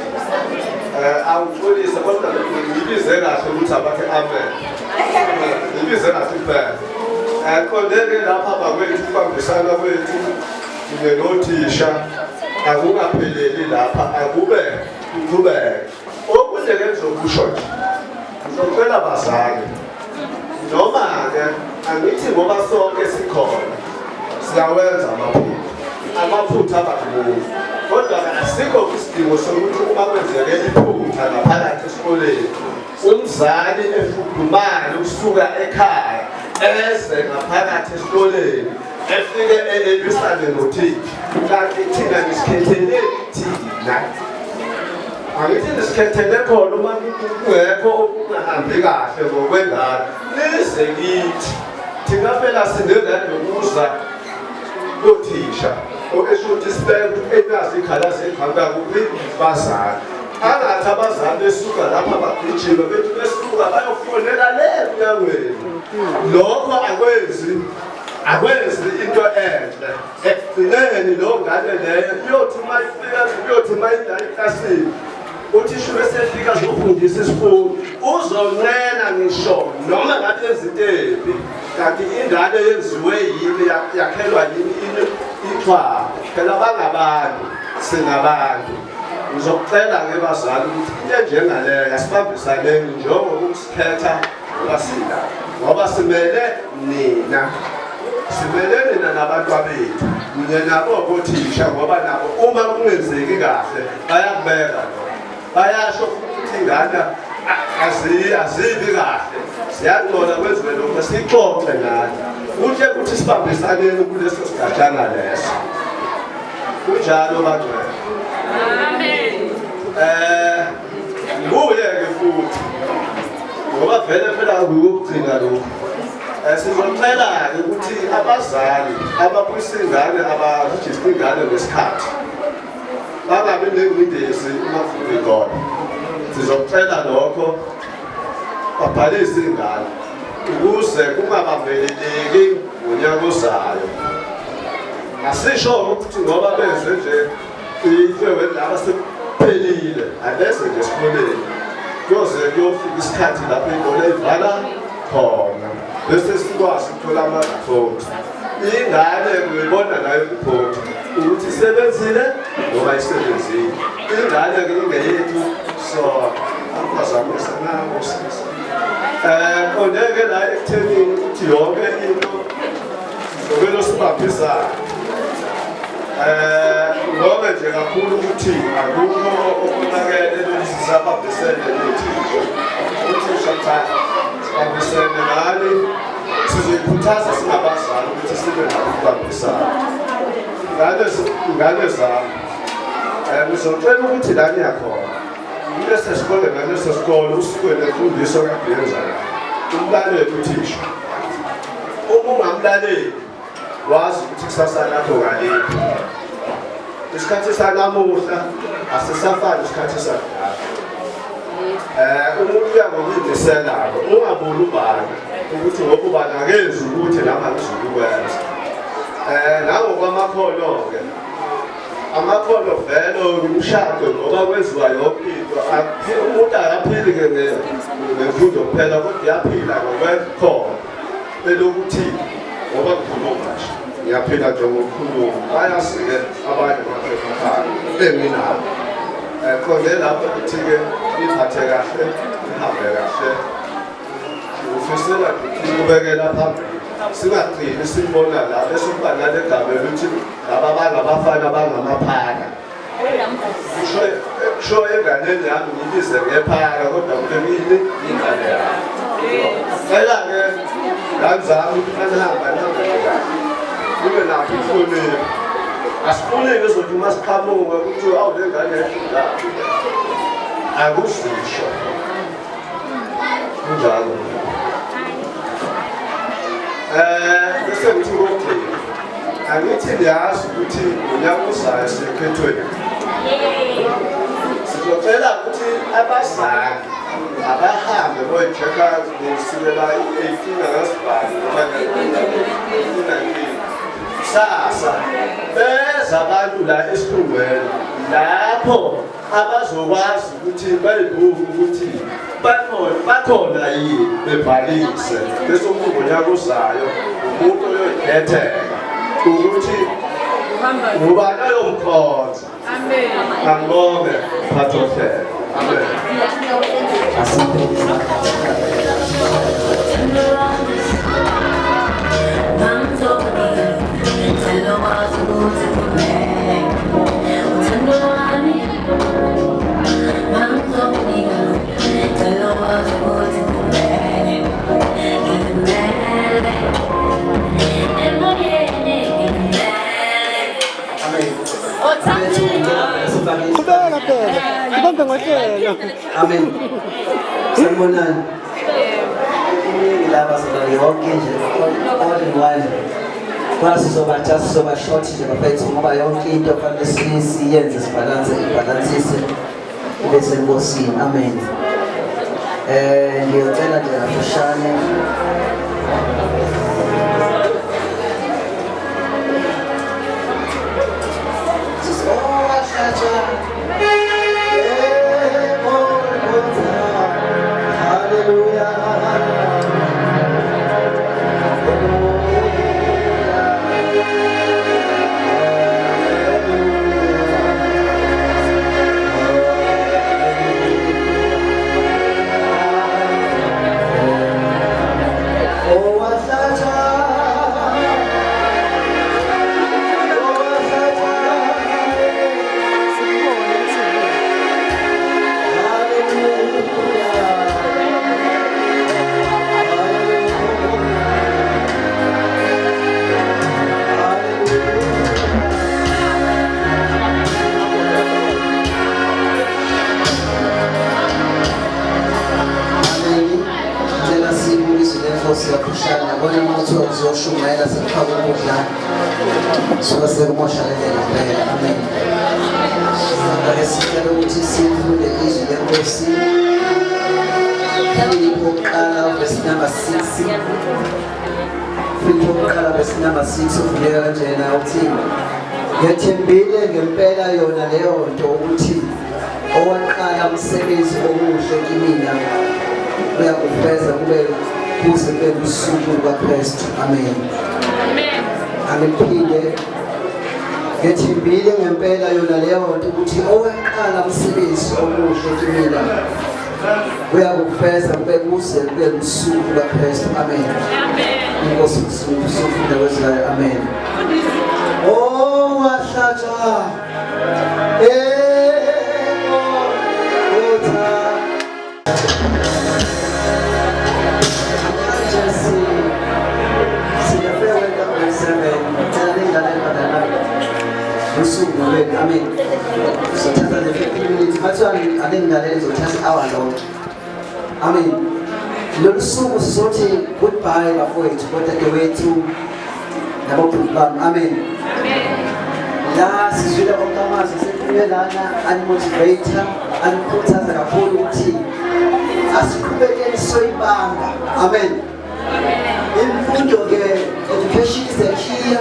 awufundise kodwa ngibize kahle ukuthi abathi amen. Ngibize kahle kuphela. Qondeke lapha bakwethu ukubambisana kwethu nothisha akungapheleli lapha akube uqhubeke. Okunye ke ngizokusho nje. Ngizocela bazali noma ke angithi ngoba sonke sikhona siyawenza amaphutha amakhulu kodwa asikho isidingo sokuthi uma kwenzeke iphutha ngaphakathi esikoleni umzali efudumala ukusuka ekhaya eze ngaphakathi esikoleni efike elwisane noThixo kanti thina nisikhethele thina angithi nisikhethele khona uma kungekho okungahambi kahle ngokwengane nize kithi thina phela sinengane yokuza kothisha esho ukuthi sibeke enazi ikhala sekhanda kuphi bazali angathi abazali besuka lapha bagijima bethi besuka bayofonela le emnyangweni lokho akwenzi into enhle ekugcineni lo ngane leyo iyothi uma ifika iyothi uma idala eklasini uthisha besefika zofundisa isifundo uzonena ngisho noma ngathi ezintephi kanti ingane yenziwe yini yakhelwa yini ithwa phela bangabantu singabantu ngizocela-ke bazali ukuthi into enjengaleyo asibambisaneni njengokusikhetha ngoba simele nina nabantwabethu ninye nabo kothisha ngoba nabo uma kungenzeki kahle bayakubeka bayasho ukuthi ingane azibi kahle siyaqola kwenziwe lokho sixoxe nathi kuhle ukuthi sibambisaneni kuleso sigatshana leso kunjalo bangcwele amen nguye-ke futhi ngoba vele phela kuyokugcina lokhu sizocela-ke ukuthi abazali abaphisa ingane abarejiste ingane ngesikhathi bangabi nengcindezi uma kufika ikona sizocela lokho babhalise ingane ukuze kungabambeleleki ngonyaka ozayo asisho ukuthi ngoba benze nje ifewe laba sephelile abese nje esikoleni kuyoze kuyofika isikhathi lapho ibona ivala khona bese sikwazi ukuthola ama-report ingane kuyibona nayo report ukuthi isebenzile noma isebenzile ingane-ke ingeyethu so aphazamisa nabo sisa koneke la ekuthenini ukuthi yonke into okumele sibambisane ngoba nje kakhulu ukuthi akukho okunakele lokuthi sisabambisene nothisha uthisha cha sibambisene nani sizoyikhuthaza singabazali ukuthi sibe nabo ukubambisana ingane zami ngizocela ukuthi la niyakhona kuleso sikole ngaleso sikole usuke nemfundiso kaBhenzana umlaleli uthisha uma ungamlaleli wazi ukuthi kusasa lakho kaliphi isikhathi sanamuhla asisafani isikhathi sakudala umuntu uyangokuyidlisela-ko ungaboni ubani ukuthi ngoba ubani akenzi ukuthi nami angizuli ukwenza nangokwamakhono-ke amakhono vele umshado ngoba kwenziwa yonke into umuntu akaphili-ke ngemfundo kuphela kodwa uyaphila ngokwekhono elokuthi ngoba kukhuluma nje ngiyaphila njengokukhuluma bayasi-ke abanye baphefafana enginabo khona lapho ukuthi-ke iphathe kahle ihambe kahle ufisela ukubekela phambili singagcini sibona la bese kuba nale gama ukuthi laba bangabafana bangamaphaka kusho enganeni yami ngibize ngephaka kodwa kube yini ingane yami phela-ke ngani zami anihamba nangeka kube nakho ihlonipho asifuneki ezothi uma siqhamuka ukuthi awu le ngane yafika akusisho kunjalo bese kuthi kokugcina angithi ndiyazi ukuthi ngonyaka uzayo siyekhethweni sizocela ukuthi abazali abahambe boyi-check-a ngisibela i-18 akasibhali sasa beza abantu la esikhungweni lapho abazokwazi ukuthi bayibuke ukuthi bakhona yini bebhalise bese ngonyaka uzayo umuntu oyoyikhetheka ukuthi ngubani oyomkhonza angibonge phathohlela amen Tell Qhubeka phela. Ibambe ngohlelo. Amen. Sanibonani. Laba sibona yonke nje all in one. Kwasi sizoba short nje bafethu ngoba yonke into kufanele siyenze ibalansise bese ngosini. Amen. Ngiyocela nje afushane siyakushaya yabona ukuthi uzoshumayela sefaka ukudla suka sekumoshalela phela. Amen. Ake sicela ukuthi sifunde izwi lenkosi Filipi oqala verse number 6. Filipi oqala verse number 6 ufundeka kanjena uthi ngethembile ngempela yona leyo nto ukuthi owaqala umsebenzi omuhle kimina uyakufeza kube kuze kube usuku lukaKristu. Amen. Amen. Angiphinde ngethembile ngempela yona leyo nto ukuthi owaqala umsebenzi omuhle kimina uyakufeza kube kuze kube usuku lukaKristu. Amen. Amen. Inkosi sifunda kwezilaya. Amen. Oh wahlatshwa Amen. So tell the 15 minutes. That's why I think that is just hour long. Amen. Lolu suku sizothi goodbye bafowethu kodwa the way to nabobhutbam. Amen. La sizwile onkamazi sephume lana animotivator anikhuthaza kakhulu ukuthi asiqhubekeni soyibanga. Amen. Imfundo ke education is the key.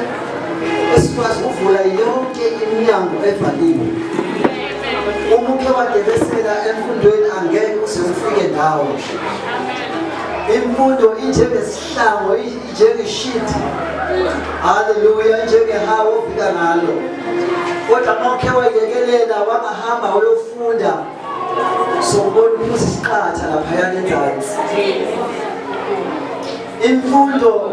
Esikwazi ukuvula yonke iminyango evaliwe. Umuntu owadebesela emfundweni angeke uze ufike ndawo. Imfundo injengesihlango, injengeshithi. Hallelujah, njengehawu ofika ngalo. Kodwa mawukhe wayekelela wangahamba uyofunda sobona ukuthi siqatha lapha enzansi. Imfundo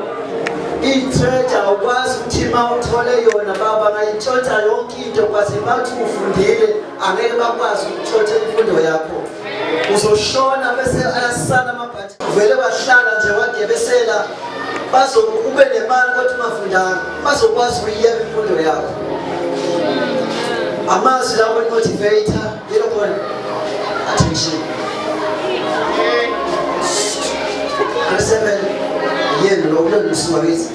i-treasure ukwazi ukuthi ma uthole yona baba ngayitshotha yonke into kwaze bathi ufundile angeke bakwazi ukutshotha imfundo yakho. Uzoshona bese ayasala amabhathi vele bahlala nje wadebesela bazokube nemali kodwa mafundanga bazokwazi ukuyeka imfundo yakho. Amazwi lawo motivator yilo khona attention. Reseven yena lo kulungisa wakithi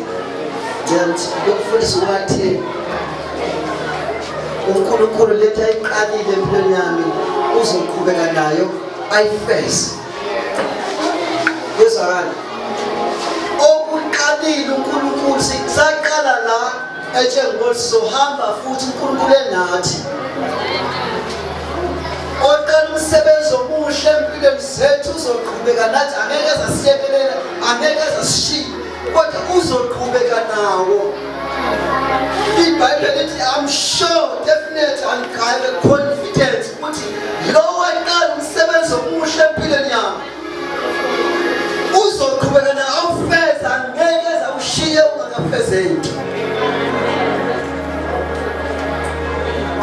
ngiyathi lokufundisa wathi uNkulunkulu letha iqalile empilweni yami uzoqhubeka nayo ayifeze. Yezakala okuqalile uNkulunkulu saqala la ethengokuthi sohamba futhi uNkulunkulu enathi. Oqala umsebenzi omuhle empilweni zethu uzoqhubeka nathi angeke azasiyekelela angeke azasishiya kodwa uzoqhubeka nawo. iBhayibheli lithi I'm sure definite and I have confidence ukuthi lo waqala umsebenzi omuhle empilweni yami uzoqhubeka nawo awufeza angeke azawushiye ungakafezeki.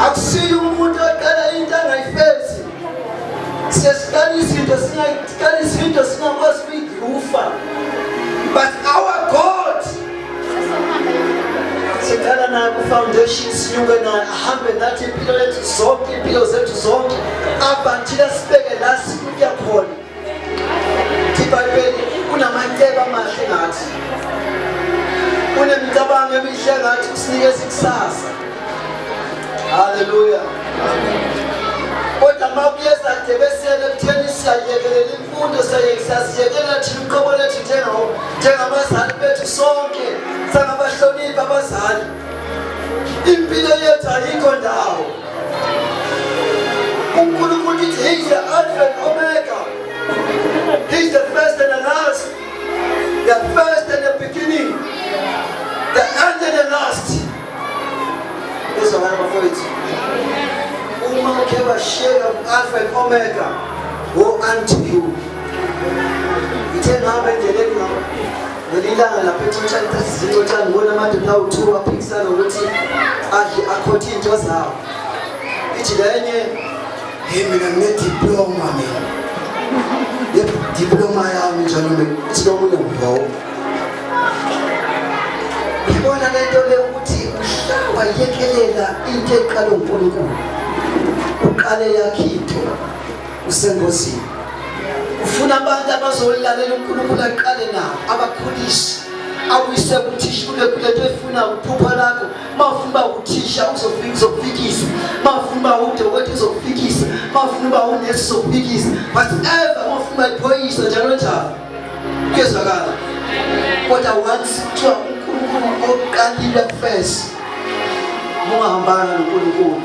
Akusiyo umuntu oqala into angayifezi. Sesiqala izinto singakwazi ukuyigufa. But our God siqala naye ku-foundation sinyuke naye ahambe nathi impilo lethu zonke impilo zethu zonke abanthile sibeke la sikuya khona ibhayibheli kunamacebo amahle ngathi kunemicabango emihle ngathi usinikeza ikusasa. Haleluya. Kodwa mawuyeza debesele ekutheni siyayekelela imfundo siyayekela thina uqobo lethu njengabazali bethu sonke sangabahloniphi abazali. Impilo yethu ayikho ndawo. uNkulunkulu uthi he is the Alpha and Omega. He is the first and the last. The first and the beginning. The end and the last. This is what I'm afraid. Uma uke washiyeka Alpha and Omega, woe unto you. Ithe ngihamba endleleni ngelilanga lapha eChonchani sesiChonchani ngibona amadoda awu-2 aphikisana ukuthi akhothe into zawo. Ithi lenye mina ngine-diploma mina. Diploma yami njalo ithi lomunye ngulowo. Ngibona lento le ukuthi mhlawumbe yekelela into eqala uNkulunkulu. Uqale yakhe into usengozini. Ufuna abantu abazolalela uNkulunkulu aqale nabo abakhulisi awuyise kuthisha kulento efuna uphupha lakho mawufuna ukuthisha uzofikisa mawufuna udokotela uzofikisa mawufuna unesi uzofikisa whatever mawufuna iphoyisa njalo njalo kuyezwakala. Kodwa once kuthiwa uNkulunkulu oqalile first ungahambanga noNkulunkulu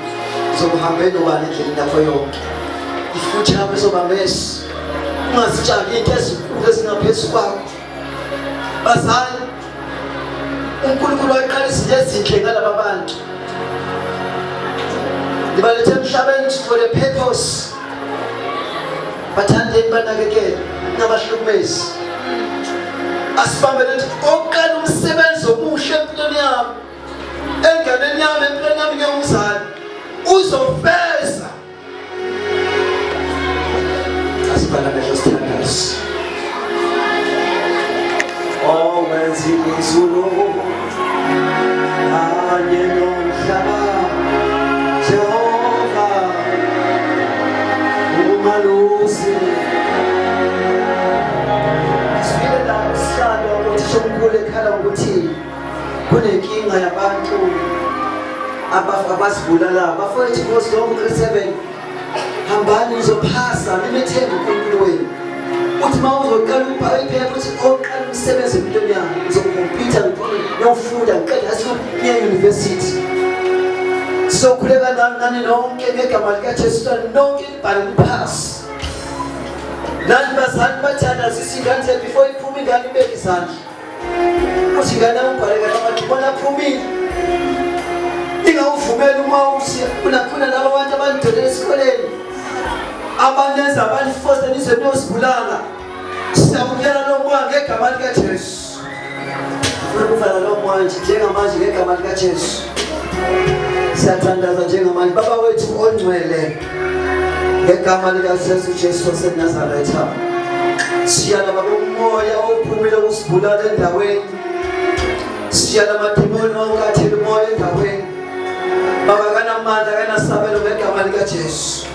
uzokuhambela nobani endleleni lapho yonke ifuthi lapho ezobambesi ungazitshali into ezinkulu ezingaphezu kwakho. Bazali uNkulunkulu waqalisa ezinhle ngalaba bantu nibalethe emhlabeni for the purpose bathandeni banakekele nabahlukumezi asibambele oqala umsebenzi omuhle empilweni yami enganeni yami empilweni yami ngiyumzali uzofeza asibala besithandazi. Oh, wenzi izulu kanye nomhlaba Jehova umalusi sibila usalo ukuthi omkhulu ekhala ukuthi kunenkinga yabantu abasibulala bafowethu ngozonke 7 hambani nizophasa nimethemba uNkulunkulu wenu. Uthi mawuzoqala ubhala iphepha uthi oqala umsebenzi empilweni yami ngizokhompyutha ngiyofunda ngiqeda high university sizokhuleka nani nonke ngegama likaJesu nonke ibhale liphasi. Nani bazali bathandazisa ingane zethu before iphuma ingane ibeke izandla uthi ingane ubhale kahle abantu bona phumile ingawuvumeli uma uthi kunakhona laba bantu abanidodela esikoleni abanenza abanifosta nize niyosibulala siyakuyela lo moya ngegama likaJesu. Ukuvala lo moya njengamanje ngegama likaJesu siyathandaza njengamanje baba wethu ongcwele ngegama likaJesu Jesu waseNazaretha siyala baba umoya ophumile usibulala endaweni siyala madimoni ongatheli umoya endaweni baba kanamandla kanasabelo ngegama likaJesu.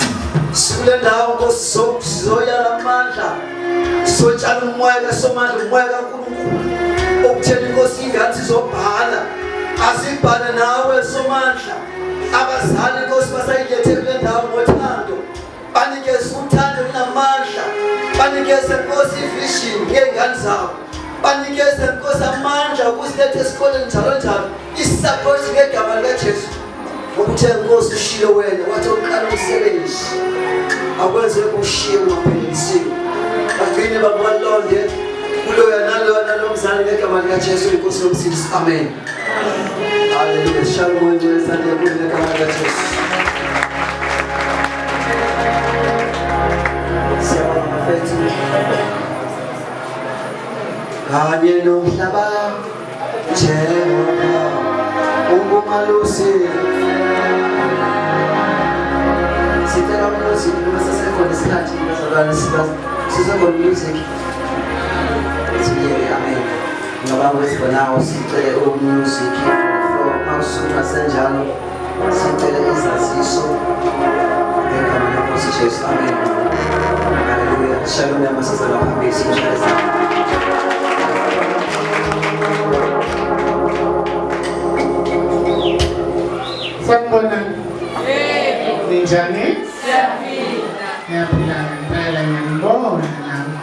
Sikule ndawo Nkosi sizoyala amandla sizotshala umoya kasomandla umoya kaNkulunkulu okuthela Nkosi ingane sizobhala asibhale nawe somandla abazali Nkosi basayilethe kule ndawo ngothando banikeze uthando namandla banikeze Nkosi ivision ngengane zabo banikeze Nkosi amandla ukusiletha esikoleni njalo njalo isupport ngegama likaJesu. Ukuthe Nkosi ushilo wena wathi uqala umsebenzi akwenze kushiye ungaphelisiwe bagcine babalonde kuloya nalomzali ngegama likaJesu inkosi yomsindisi amen. Haleluya. Shalom ngezandla ngegama likaJesu. Siyabonga mfethu kanye nomhlaba Jehova ungumalusi sicela umusic noma sesekhona isikhathi bazalwane sisekhona music siye amen ngaba wethu nawo sicele umusic from usukuma senjalo sicele izaziso ngegama lenkosi Jesu. Amen. Haleluya. Shalom yamasazana phambili simshayeza. Sanibona. Ninjani? Ngiyaphila ngempela, ngiyabona nami.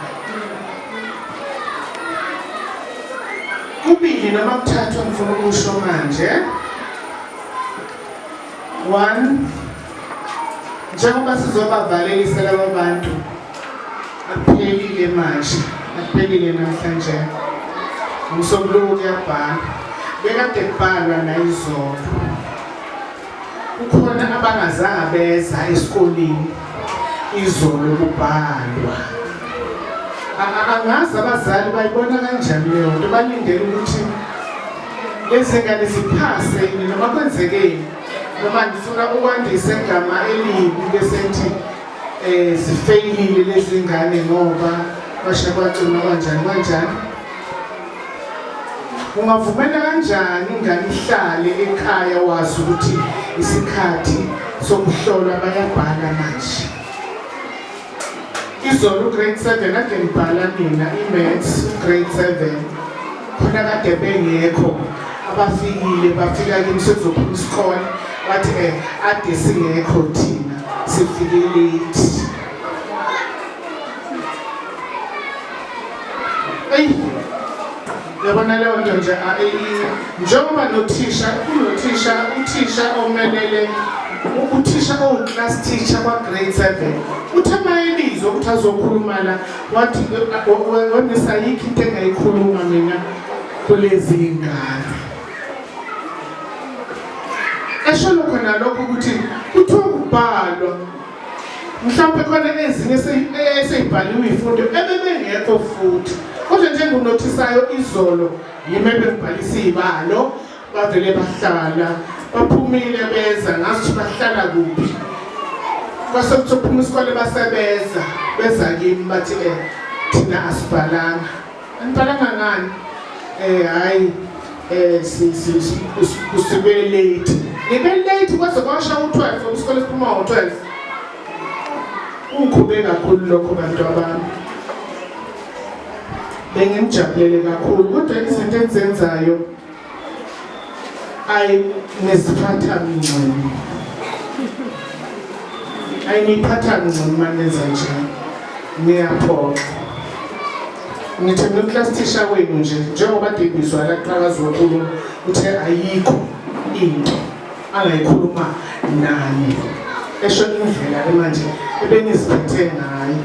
Kubili noma kuthathu ngifuna ukusho manje. 1, njengoba sizobavalelisa laba bantu, akuphelile manje, akuphelile namhlanje. Umsombuluko kuyabhala. Bekade kubhalwa nayizolo. Kukhona abangazange beza esikoleni izolo kubhalwa. Angazi abazali bayibona kanjani leyo nto, balindele ukuthi lezi ngane ziphase noma kwenzekeni, noma ngifuna ukwandisa igama elibi bese ngithi zifeyilile lezi ngane ngoba basha kwacima kanjani. Ungavumela kanjani ingane ihlale ekhaya wazi ukuthi isikhathi sokuhlola bayabhala manje? Izolo grade 7 ade ngibhala mina i-maths grade 7 khona kade bengekho abafikile bafika kimi sekuzophuma isikole bathi ade singekho thina sifike late. Yabona leyo nto nje njengoba uthisha omelele uthisha class teacher kwa grade 7 uthama elizo ukuthi azokhuluma la wathi wanesayikho into engayikhuluma mina kulezi ngane. Asholo khona lokho ukuthi kuthiwa kubhalwa mhlawumbe khona ezinye eseyibhaliwe ifundo ebebengekho futhi. Kodwa njengonothisayo izolo yime bengibhalisa izibalo bavele bahlala baphumile beza ngathi bahlala kuphi kwase kuthuma isikole basebeza beza kimi bathi thina asibhalanga anibhalanga ngani hayi sibe late kwaze kwasha u12 isikole siphuma ngo12. Ungikhube kakhulu lokho bantu abami, bengimjabulele kakhulu kodwa izinto enzenzayo neziphatha ngcono. Ayiniphatha ngcono manenza njalo. Ngiyaphoqa. Ngithi no-class teacher wenu nje njengoba debizwa la qhakaza wokhulu uthe ayikho into angayikhuluma nani. Esho indlela manje ebeniziphethe ngayo.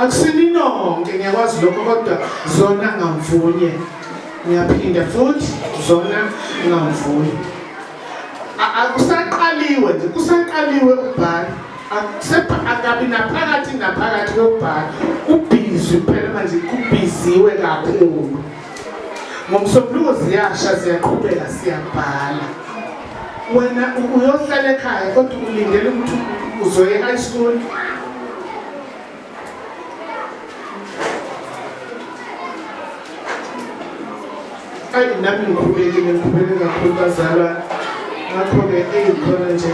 Akusini nonke ngiyakwazi lokho kodwa zona ngamvunye. Ngiyaphinda futhi zona ngamvunye. Akusaqaliwe nje kusaqaliwe ukubhala. Akusepha akabi naphakathi kokubhala. Ubhizi phela manje kubhiziwe kakhulu. Ngomsombuluko ziyasha ziyaqhubeka siyabhala. Wena uyohlala ekhaya kodwa ulindele ukuthi uzoye high school. Nami ngikhubeke kakhulu bazalwa. Ngakho-ke eyikhona nje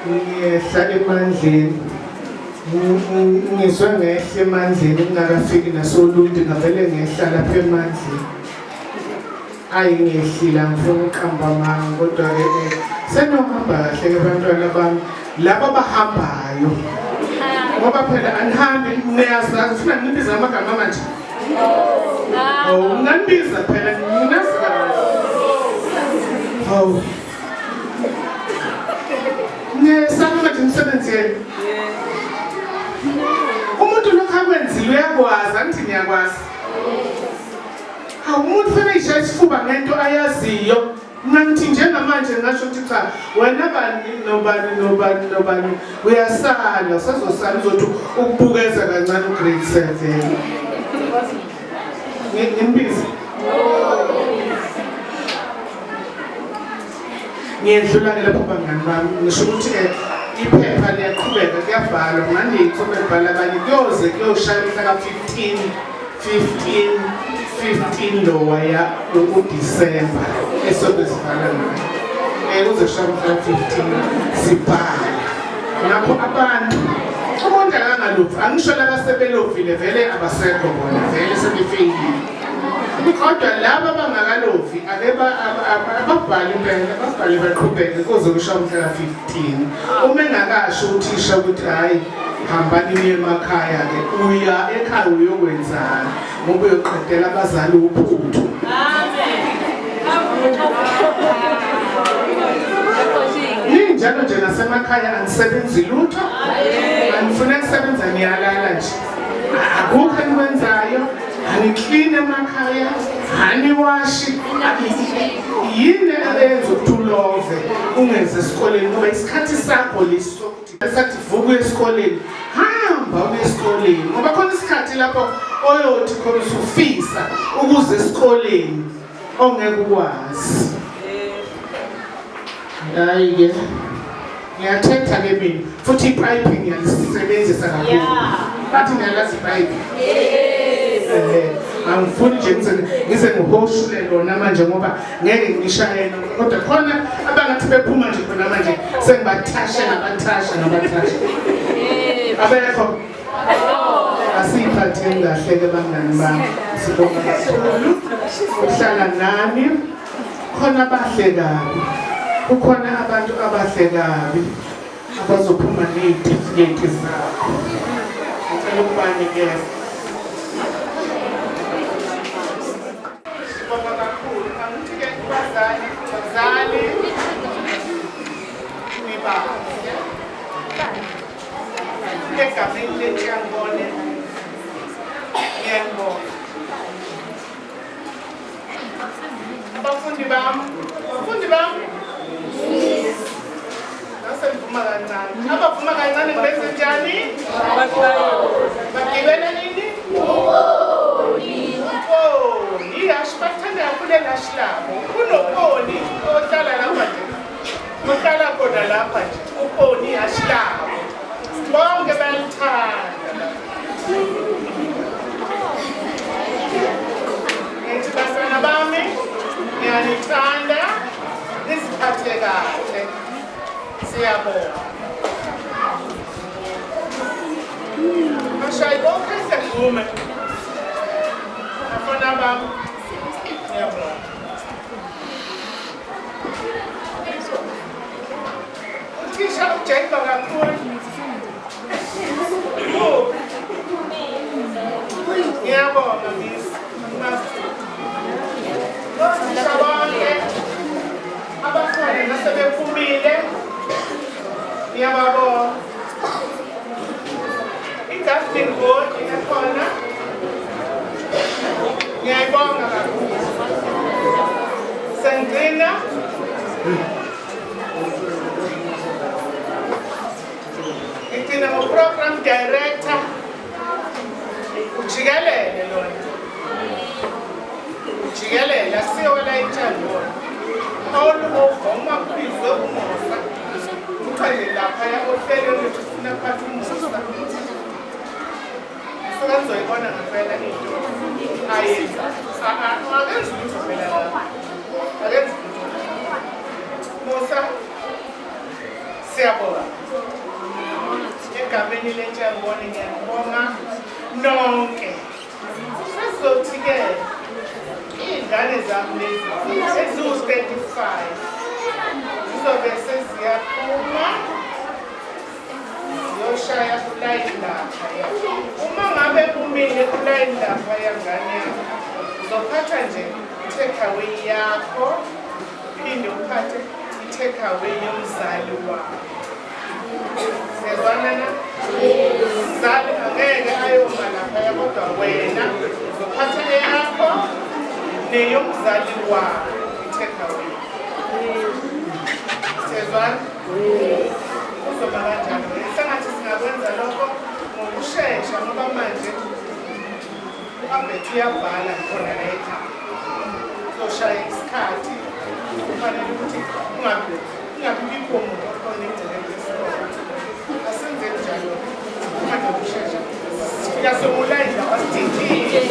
ngiyehlala emandleni. Ngizwe ngehle emandleni ngingakafiki nasolundi ngavele ngehla lapha emandleni. Ngehlila ngifuna uqamba manga kodwa-ke senohamba kahle-ke bantwana bami laba abahambayo ngoba phela anihambi niyazazi ufuna nginibiza amagama manje. Unganibiza phela nginazi kahle. Ngesami manje emsebenzini umuntu lokho akwenzile uyakwazi angithi ngiyakwazi. Umuntu fanele ishaya isifuba ngento ayaziyo. Nangithi njengamanje ngasho ukuthi cha wena nobani uyasala usazosala uzothi ukubukeza kancane ugrade 7. Ngimbiza ngiyedlula lapho bangani bami ngisho ukuthi iphepha liyaqhubeka kuyabhalwa ngani ngithobe ibhala abanye kuyoze kuyoshaya mhla ka-15 lo waya uDisemba esobe sivala ngayo. kuze kushaya umhla 15 sibhale ngakho abantu umuntu akangalovi angisho labasebelofile vele abasekho bona vele sebefeyile kodwa laba abangakalovi ababhali impela ababhali baqhubeke kuze kushaya umhla 15 uma engakasho uthisha ukuthi hayi hambani niye emakhaya-ke uya ekhaya uyokwenzani ngoba uyoqedela abazali uphuthu. Ninjalo nje nasemakhaya anisebenzi lutho anifuna kusebenza niyalala nje akukho enikwenzayo anikline emakhaya aniwashi yini eyenza ukuthi ulove ungenze esikoleni ngoba isikhathi sakho lesi sokuthi esathi vuka esikoleni hamba uye esikoleni ngoba khona isikhathi lapho oyothi khona usufisa ukuze esikoleni ongeke ukwazi. Hayi-ke ngiyathetha-ke mina futhi ipayipi ngiyalisebenzisa kakhulu bathi ngiyalazi ipayipi angifuni nje ngize ngihoshule lona manje ngoba ngeke ngishaye kodwa khona abangathi bephuma nje khona manje sengibathashe nabathasha abekho asiyiphatheni kahle-ke bangani bami sibonga kakhulu uhlala nani khona abahle kabi kukhona abantu abahle kabi abazophuma ney'tifiketi zabo ngicela ukubanikeza. Sibonga kakhulu angithi-ke bazali nibaba egameni lethu yangibone ngiyangibona abafundi bami nasengivuma kancane abavuma kancane ngibenze njani bagibela nini uponi ihashi bathanda kakhulu elashi labo kunoponi ohlala lapha nje ohlala khona lapha nje uponi ihashi labo bonke bayalithanda ngithi bafana bami ngiyanithanda niziphathe kahle siyabonga mashayi bonke sengume bafana bami siyabonga uthisha ujayva kakhulu ngiyabonga misi bonke abakhona nasebephumile ngiyababonga i-Dustin Board ekhona ngiyayibonga kakhulu sengcina ngigcina ngo-program director ujikelele lona ujikelele asiyolayitshani lona all-over umakhwize umusa uthwele laphaya ohlelweni lethu ufuna kuphatha umusa sokanizoyibona ngampela into ayenza akenzi lutho phela lapho akenzi lutho musa siyabonga egameni lethu yangibone ngiyabonga nonke sezothi-ke iy'ngane zami lezi eziwu-35 zizobe seziyaphuma ziyoshaya kulayini laphaya uma ngabe kumile kulayini laphaya ngane yami uzophatha nje i-takeaway yakho phinde uphathe i-takeaway yomzali wakho siyazwana na umzali angeke ayoma laphaya kodwa wena uzophatha eyakho neyomzali wakho i-takeaway siyazwana kuzoba kanjani sengathi singakwenza lokho ngokushesha ngoba manje uAbet uyabhala khona la ekhaya uzoshaya isikhathi kufanele ukuthi ungabibikho umuntu okhona egcineni lesikole asenze njalo uma ngokushesha sifika somulayini labasididile